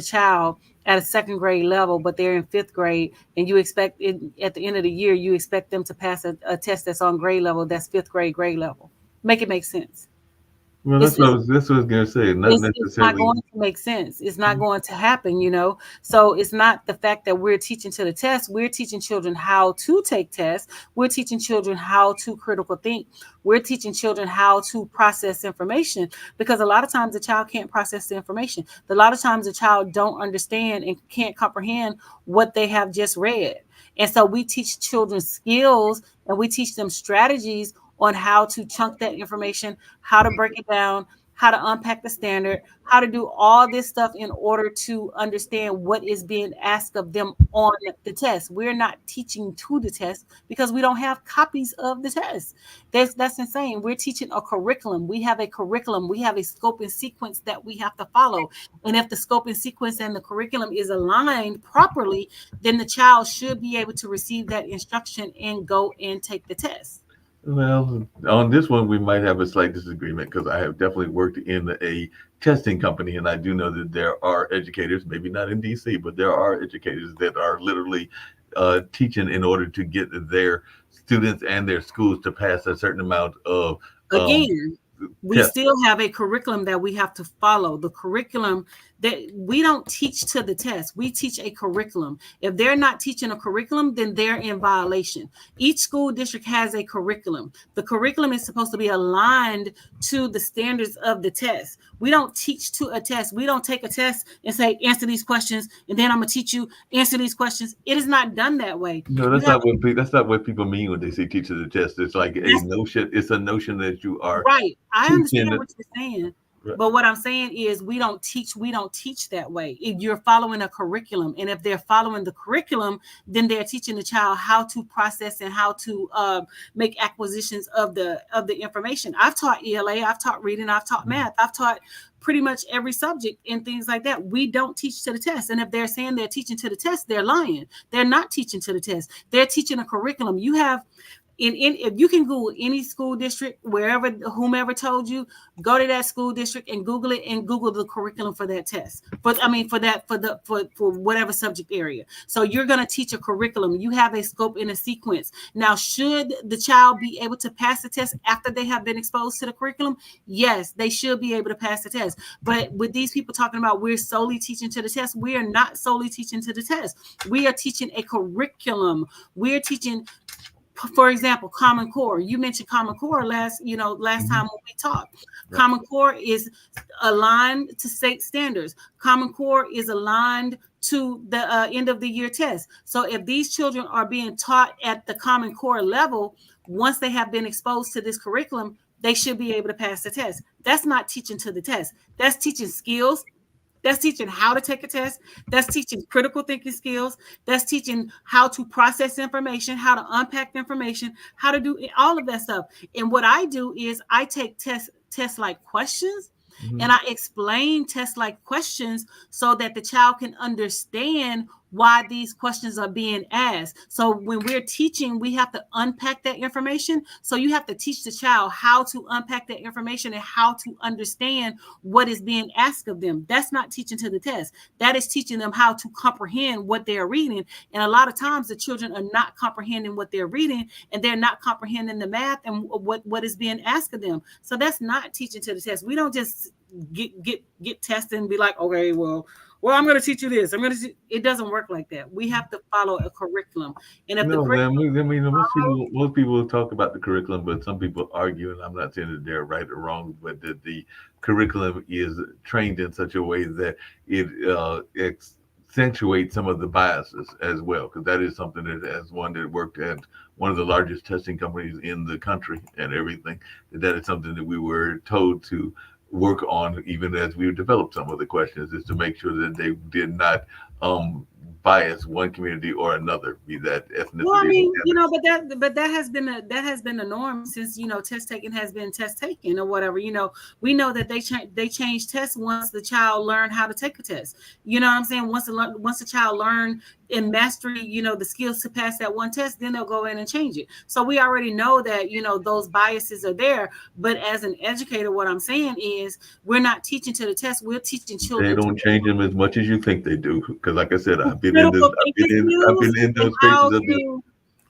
child at a second grade level, but they're in fifth grade, and you expect it, at the end of the year, you expect them to pass a test that's on grade level, that's fifth grade level. Make it make sense. Well, It's, it's that's what I was gonna say. Not it's not necessarily. going to make sense. It's not going to happen, you know. So it's not the fact that we're teaching to the test. We're teaching children how to take tests. We're teaching children how to critical think. We're teaching children how to process information, because a lot of times the child can't process the information. A lot of times the child don't understand and can't comprehend what they have just read. And so we teach children skills, and we teach them strategies on how to chunk that information, how to break it down, how to unpack the standard, how to do all this stuff in order to understand what is being asked of them on the test. We're not teaching to the test because we don't have copies of the test. That's insane. We're teaching a curriculum. We have a curriculum. We have a scope and sequence that we have to follow. And if the scope and sequence and the curriculum is aligned properly, then the child should be able to receive that instruction and go and take the test. Well, on this one, we might have a slight disagreement because I have definitely worked in a testing company, and I do know that there are educators, maybe not in DC, but there are educators that are literally teaching in order to get their students and their schools to pass a certain amount of um, Again, we tests. still have a curriculum that we have to follow. The curriculum that we don't teach to the test, we teach a curriculum. If they're not teaching a curriculum, then they're in violation. Each school district has a curriculum. The curriculum is supposed to be aligned to the standards of the test. We don't teach to a test. We don't take a test and say, answer these questions, and then I'm going to teach you, answer these questions. It is not done that way. No, You have that's not what people mean when they say teach to the test. It's like a that's notion. It's a notion that you are right. I understand teaching. what you're saying. But what I'm saying is we don't teach that way. If you're following a curriculum, and if they're following the curriculum, then they're teaching the child how to process and how to make acquisitions of the information. I've taught ELA, I've taught reading, I've taught math, I've taught pretty much every subject and things like that. We don't teach to the test. And if they're saying they're teaching to the test, they're lying. They're not teaching to the test. They're teaching a curriculum. You have in if you can Google any school district, wherever whomever told you, go to that school district and Google it, and Google the curriculum for that test. But I mean, for whatever subject area. So you're going to teach a curriculum. You have a scope and a sequence. Now, should the child be able to pass the test after they have been exposed to the curriculum? Yes, they should be able to pass the test. But with these people talking about we're solely teaching to the test, we are not solely teaching to the test. We are teaching a curriculum. We're teaching, for example, Common Core. You mentioned Common Core last time when we talked. Right. Common Core is aligned to state standards. Common Core is aligned to the end of the year test. So if these children are being taught at the Common Core level, once they have been exposed to this curriculum, they should be able to pass the test. That's not teaching to the test. That's teaching skills. That's teaching how to take a test. That's teaching critical thinking skills. That's teaching how to process information, how to unpack the information, how to do all of that stuff. And what I do is I take test like questions, and I explain test like questions so that the child can understand why these questions are being asked. So when we're teaching, we have to unpack that information. So you have to teach the child how to unpack that information and how to understand what is being asked of them. That's not teaching to the test. That is teaching them how to comprehend what they're reading. And a lot of times the children are not comprehending what they're reading, and they're not comprehending the math and what is being asked of them. So that's not teaching to the test. We don't just get tested and be like, okay, well, I'm going to teach you this. It doesn't work like that. We have to follow a curriculum. And if the No, man. curriculum, I mean, most people talk about the curriculum, but some people argue, and I'm not saying that they're right or wrong, but that the curriculum is trained in such a way that it accentuates some of the biases as well. Because that is something that, as one that worked at one of the largest testing companies in the country and everything, that is something that we were told to work on even as we developed some of the questions, is to make sure that they did not bias one community or another, be that Well, I ethnicity or mean, gender. that has been the norm since test taking has been test taking or whatever. We know that they change tests once the child learned how to take a test. You know what I'm saying? Once the child learn and mastery, the skills to pass that one test, then they'll go in and change it. So we already know that those biases are there. But as an educator, what I'm saying is we're not teaching to the test. We're teaching They children to don't change them as much as you think they do. Because, like I said, critical thinking I've skills been in and those spaces of the,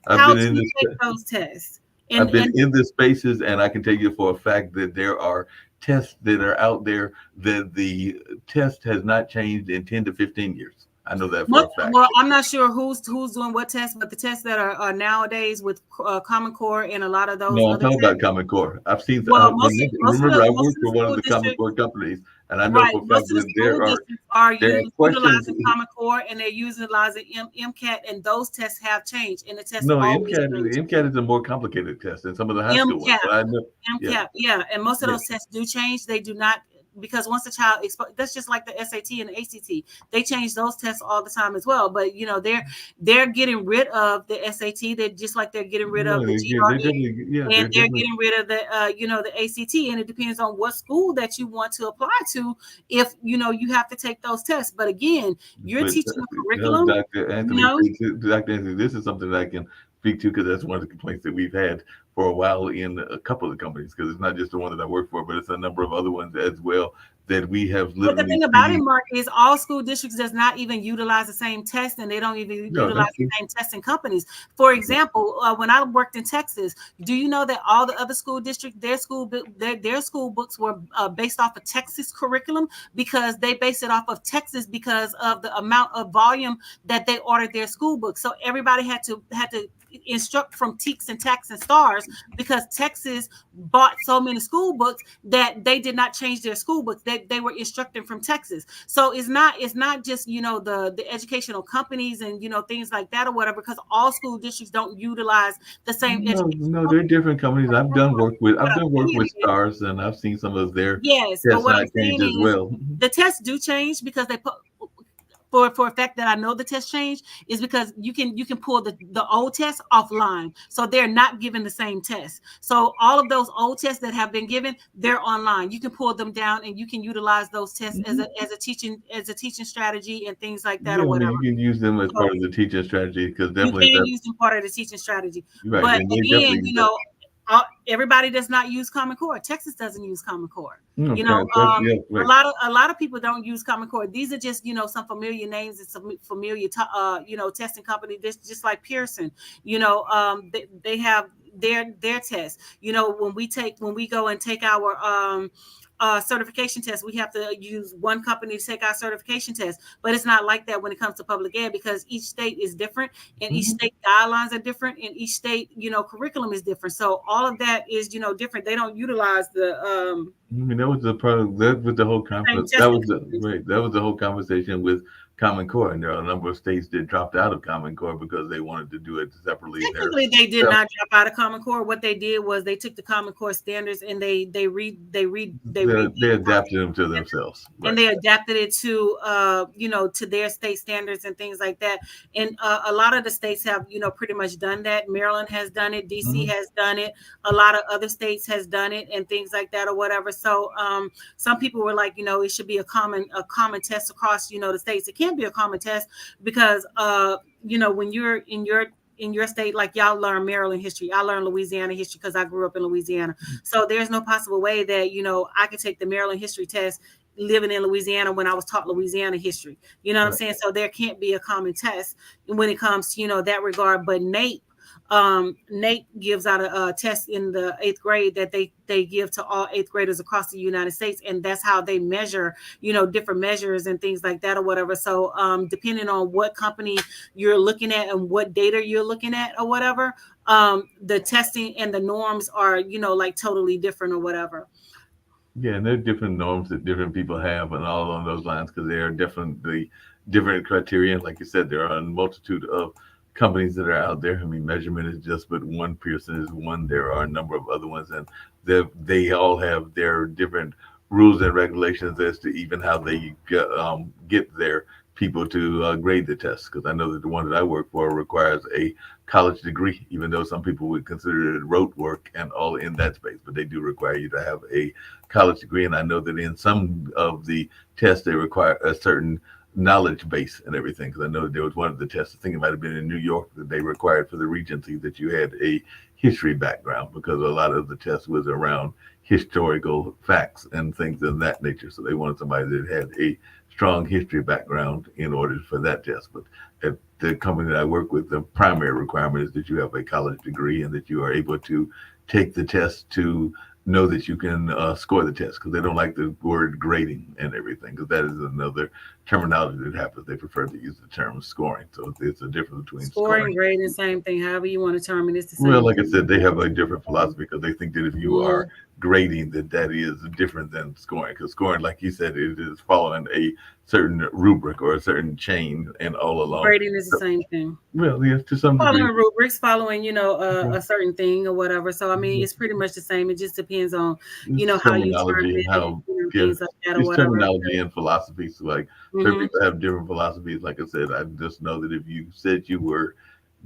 I've how been to in this, take those tests. I've been And in the spaces, and I can tell you for a fact that there are tests that are out there that the test has not changed in 10 to 15 years. I know that for a fact. well, I'm not sure who's doing what tests, but the tests that are nowadays with Common Core and a lot of those No, I'm other talking tests. about Common Core. I've seen. Well, Remember, I most worked of the for one of school the Common districts. Core companies, and I know Right. for a fact Most of the that school districts are there are questions. utilizing Common Core and they're utilizing MCAT, and those tests have changed, and the tests No, always change. MCAT is a more complicated test than some of the high school ones. MCAT, But I know, yeah, MCAT, yeah, and most of yeah. those tests do change. They do not, because once the child that's just like the SAT and the ACT. They change those tests all the time as well. But they're getting rid of the SAT. They're just like they're getting rid No, of the they GRE, definitely, yeah, and they're they're definitely. getting rid of the ACT. And it depends on what school that you want to apply to. If you have to take those tests. But again, you're But teaching a curriculum. Dr. You Anthony, know, Dr. Anthony, this is something that I can speak to because that's one of the complaints that we've had for a while in a couple of companies. Because it's not just the one that I work for, but it's a number of other ones as well that we have But the literally thing about it, seen. Mark, is all school districts does not even utilize the same test, and they don't even No, utilize that's the true. same testing companies. For example, when I worked in Texas, do you know that all the other school districts, their school books were based off of Texas curriculum because they based it off of Texas because of the amount of volume that they ordered their school books. So everybody had to instruct from TEKS and TACs and STARS because Texas bought so many school books that they did not change their school books. They were instructing from Texas. So it's not just the educational companies and things like that or whatever, because all school districts don't utilize the same No, education no, they're companies. different companies. What I've I'm done work with saying is, Stars, and I've seen some of their yes, but tests what not I'm change saying as is well. the tests do change because they put for a fact that I know the test change is because you can pull the old test offline. So they're not given the same test. So all of those old tests that have been given, they're online. You can pull them down and you can utilize those tests as Mhm. a teaching strategy and things like that Yeah, or I mean, whatever. you can use them as So part of the teaching strategy because you definitely can that use them part of the teaching strategy. right, But and they again, definitely use that. everybody does not use Common Core. Texas doesn't use Common Core. Okay, that's, yeah, right. A lot of people don't use Common Core. These are just some familiar names and some familiar testing company. This just like Pearson. They have their tests. When we go and take our certification test, we have to use one company to take our certification test. But it's not like that when it comes to public ed because each state is different and each Mhm. state guidelines are different and each state curriculum is different. So all of that is different. They don't utilize the I mean, that was the part. That was the whole same conference. That testing was the companies. right. That was the whole conversation with Common Core, and there are a number of states that dropped out of Common Core because they wanted to do it separately. Technically, they did not drop out of Common Core. What they did was they took the Common Core standards and They adapted them to themselves. and Right. they adapted it to to their state standards and things like that. And a lot of the states have pretty much done that. Maryland has done it, DC Mhm. has done it, a lot of other states has done it and things like that or whatever. So some people were like it should be a common test across the states. It can't be a common test because when you're in your state, like y'all learn Maryland history, I learned Louisiana history because I grew up in Louisiana. So there's no possible way that I could take the Maryland history test living in Louisiana when I was taught Louisiana history. You know what I'm Right. saying? So there can't be a common test when it comes to that regard. But NAEP gives out a test in the 8th grade that they give to all 8th graders across the United States, and that's how they measure different measures and things like that or whatever. So depending on what company you're looking at and what data you're looking at or whatever, the testing and the norms are like totally different or whatever. Yeah, and there are different norms that different people have, and all along those lines, because there are definitely different criteria. Like you said, there are a multitude of companies that are out there. I mean, measurement is just but one. Pearson is one. There are a number of other ones, and they all have their different rules and regulations as to even how they get their people to grade the tests, because I know that the one that I work for requires a college degree, even though some people would consider it rote work and all in that space, but they do require you to have a college degree. And I know that in some of the tests, they require a certain knowledge base and everything. Because I know there was one of the tests, I think it might have been in New York, that they required for the Regency that you had a history background, because a lot of the test was around historical facts and things of that nature. So they wanted somebody that had a strong history background in order for that test. But at the company that I work with, the primary requirement is that you have a college degree and that you are able to take the test to know that you can score the test, because they don't like the word grading and everything, because that is another terminology that happens. They prefer to use the term scoring. So it's a difference between Scoring, scoring. grading, same thing. However you want to term it, it's the Well, same like I thing. said, they have a different philosophy, because they think that if you are Mhm. grading, that is different than scoring. Because scoring, like you said, it is following a certain rubric or a certain chain, and all along. Grading is the same thing. Well, yes, to some degree. Following rubrics, following, Okay. a certain thing or whatever. So I mean, it's pretty much the same. It just depends on, It's how you term terminology, it, how, yeah, things like that or it's whatever. terminology and philosophies. Like certain Hmm. people have different philosophies. Like I said, I just know that if you said you were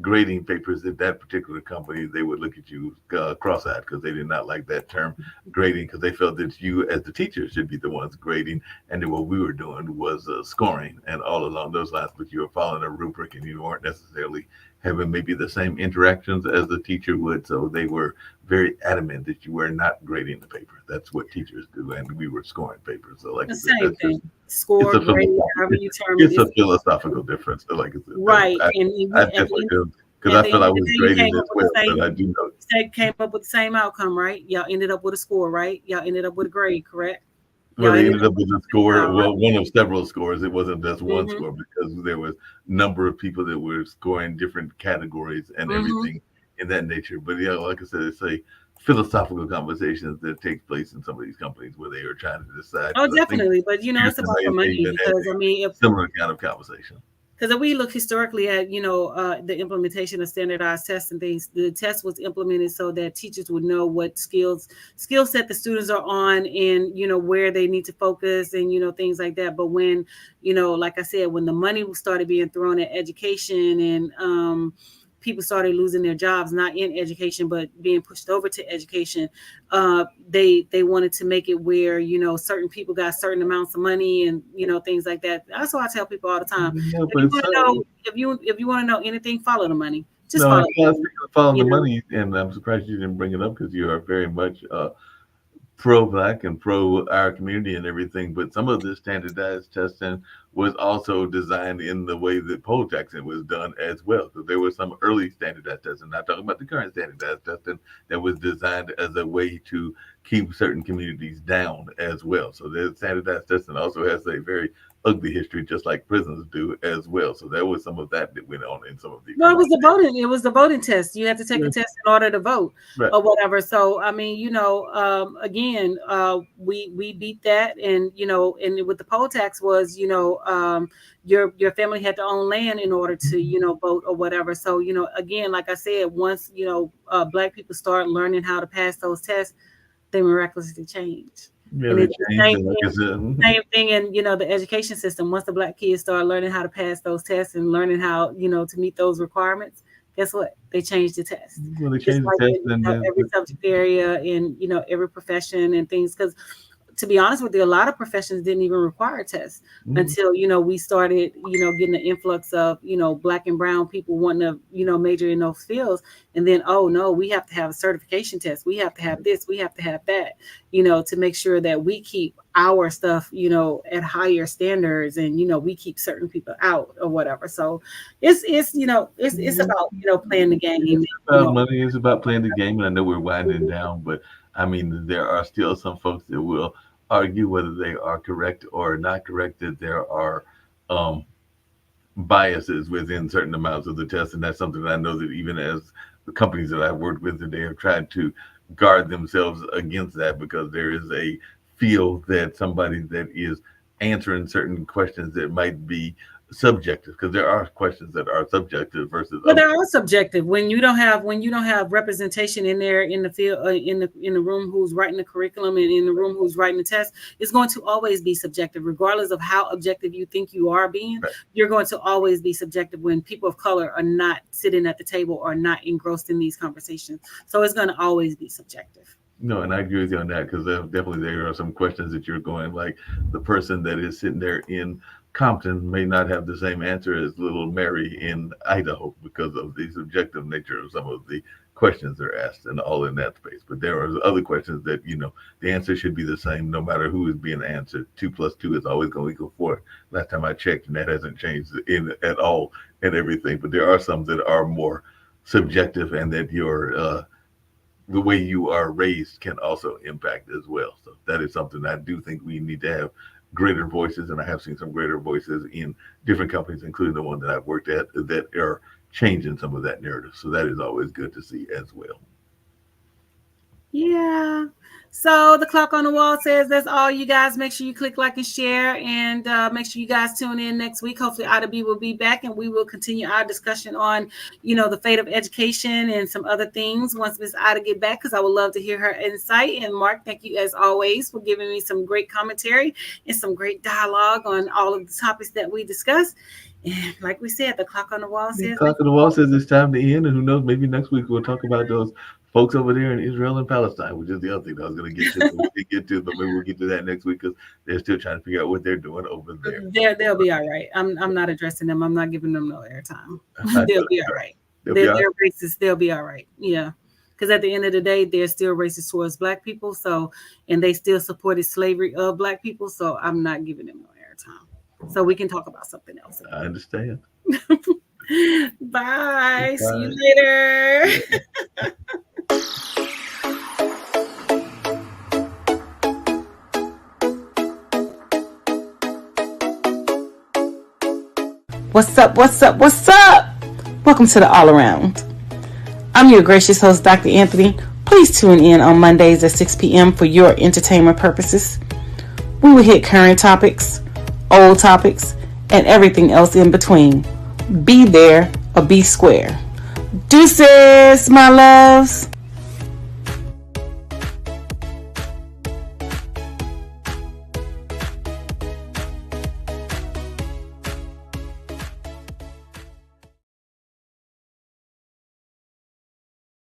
grading papers at that particular company, they would look at you cross-eyed, because they did not like that term grading, because they felt that you, as the teacher, should be the ones grading, and then what we were doing was scoring and all along those lines. But you were following a rubric, and you weren't necessarily having maybe the same interactions as the teacher would. So they were very adamant that you were not grading the paper. That's what teachers do, and we were scoring papers. So, like The I said, same that's just thing. Score, grade, however you term it, it's a it's philosophical difference. So, like I said, right. I definitely do, because And I the feel end I of the was day, you graded came as up with well, the but same. I do know. You said came up with the same outcome, right? Y'all ended up with a score, right? Y'all ended up with a grade, correct? Well, Y'all they ended ended up up with with a the score. percentile, Well, right? one of several scores. It wasn't just one Mm-hmm. score, because there was number of people that were scoring different categories and Mm-hmm. everything in that nature. But yeah, like I said, it's a philosophical conversations that takes place in some of these companies where they are trying to decide. Oh, Because I think definitely. But it's Pearson about the may money even had because I a mean, if similar kind of conversation. because if we look historically at the implementation of standardized tests and things, the test was implemented so that teachers would know what skill set the students are on, and where they need to focus, and things like that. But when like I said, when the money started being thrown at education, and people started losing their jobs, not in education but being pushed over to education, they wanted to make it where certain people got certain amounts of money, and things like that. That's why I tell people all the time, Yeah, if but you it's want to know, if you want to know anything, follow the money. Just no, I follow the can't money. follow the You know, money, and I'm surprised you didn't bring it up, because you are very much pro-black and pro our community and everything. But some of this standardized testing was also designed in the way that poll taxing was done as well. So there was some early standardized testing, not talking about the current standardized testing, that was designed as a way to keep certain communities down as well. So the standardized testing also has a very ugly history, just like prisons do as well. So there was some of that that went on in some of the well, it was the implementation. voting. It was the voting test. You had to take a Yeah, test in order to vote right. or whatever. So I mean, again, we beat that, and and with the poll tax was, your family had to own land in order to vote or whatever. So again, like I said, once black people start learning how to pass those tests, they miraculously change. Yeah, And they it's the changed, and like I said, same thing in the education system. Once the black kids start learning how to pass those tests and learning how to meet those requirements, guess what? They changed the test. well, they Just changed like the test, in and then every subject area, in every profession and things. Because to be honest with you, a lot of professions didn't even require tests mm, until we started getting the influx of black and brown people wanting to major in those fields. And then, oh no, we have to have a certification test, we have to have this, we have to have that, to make sure that we keep our stuff at higher standards, and we keep certain people out or whatever. So it's yeah, about playing the game, it's you about know money. It's about playing the game, and I know we're winding down, but I mean, there are still some folks that will argue whether they are correct or not correct. That there are um, biases within certain amounts of the test, and that's something that I know that even as the companies that I've worked with, that they have tried to guard themselves against that, because there is a feel that somebody that is answering certain questions that might be subjective, because there are questions that are subjective versus Well, they're all subjective. When you don't have representation in there in the field in the room who's writing the curriculum and in the room who's writing the test, it's going to always be subjective, regardless of how objective you think you are being. Right. You're going to always be subjective when people of color are not sitting at the table or not engrossed in these conversations. So it's going to always be subjective. No, and I agree with you on that, because definitely there are some questions that you're going, like the person that is sitting there in Compton may not have the same answer as little Mary in Idaho because of the subjective nature of some of the questions they're asked, and all in that space. But there are other questions that, the answer should be the same no matter who is being answered. 2 + 2 is always going to equal 4. Last time I checked, and that hasn't changed at all and everything. But there are some that are more subjective, and that the way you are raised can also impact as well. So that is something I do think we need to have greater voices, and I have seen some greater voices in different companies, including the one that I've worked at, that are changing some of that narrative. So that is always good to see as well. Yeah. So the clock on the wall says that's all, you guys. Make sure you click like and share, and make sure you guys tune in next week. Hopefully Ida B will be back, and we will continue our discussion on, the fate of education and some other things once Miss Ida get back, because I would love to hear her insight. And Mark, thank you as always for giving me some great commentary and some great dialogue on all of the topics that we discussed. And like we said, the clock on the wall says It's time to end, and who knows, maybe next week we'll talk about those folks over there in Israel and Palestine, which is the other thing that I was going to get to, but maybe we'll get to that next week, because they're still trying to figure out what they're doing over there. They'll be all right. I'm not addressing them. I'm not giving them no airtime. They'll be all right. They're racist. They'll be all right. Yeah. Because at the end of the day, they're still racist towards Black people. So, and they still supported slavery of Black people. So I'm not giving them no airtime. So we can talk about something else. I understand. Bye. See you later. What's up? What's up? What's up? Welcome to the All Around. I'm your gracious host, Dr. Anthony. Please tune in on Mondays at 6 p.m. for your entertainment purposes. We will hit current topics, old topics, and everything else in between. Be there or be square. Deuces, my loves.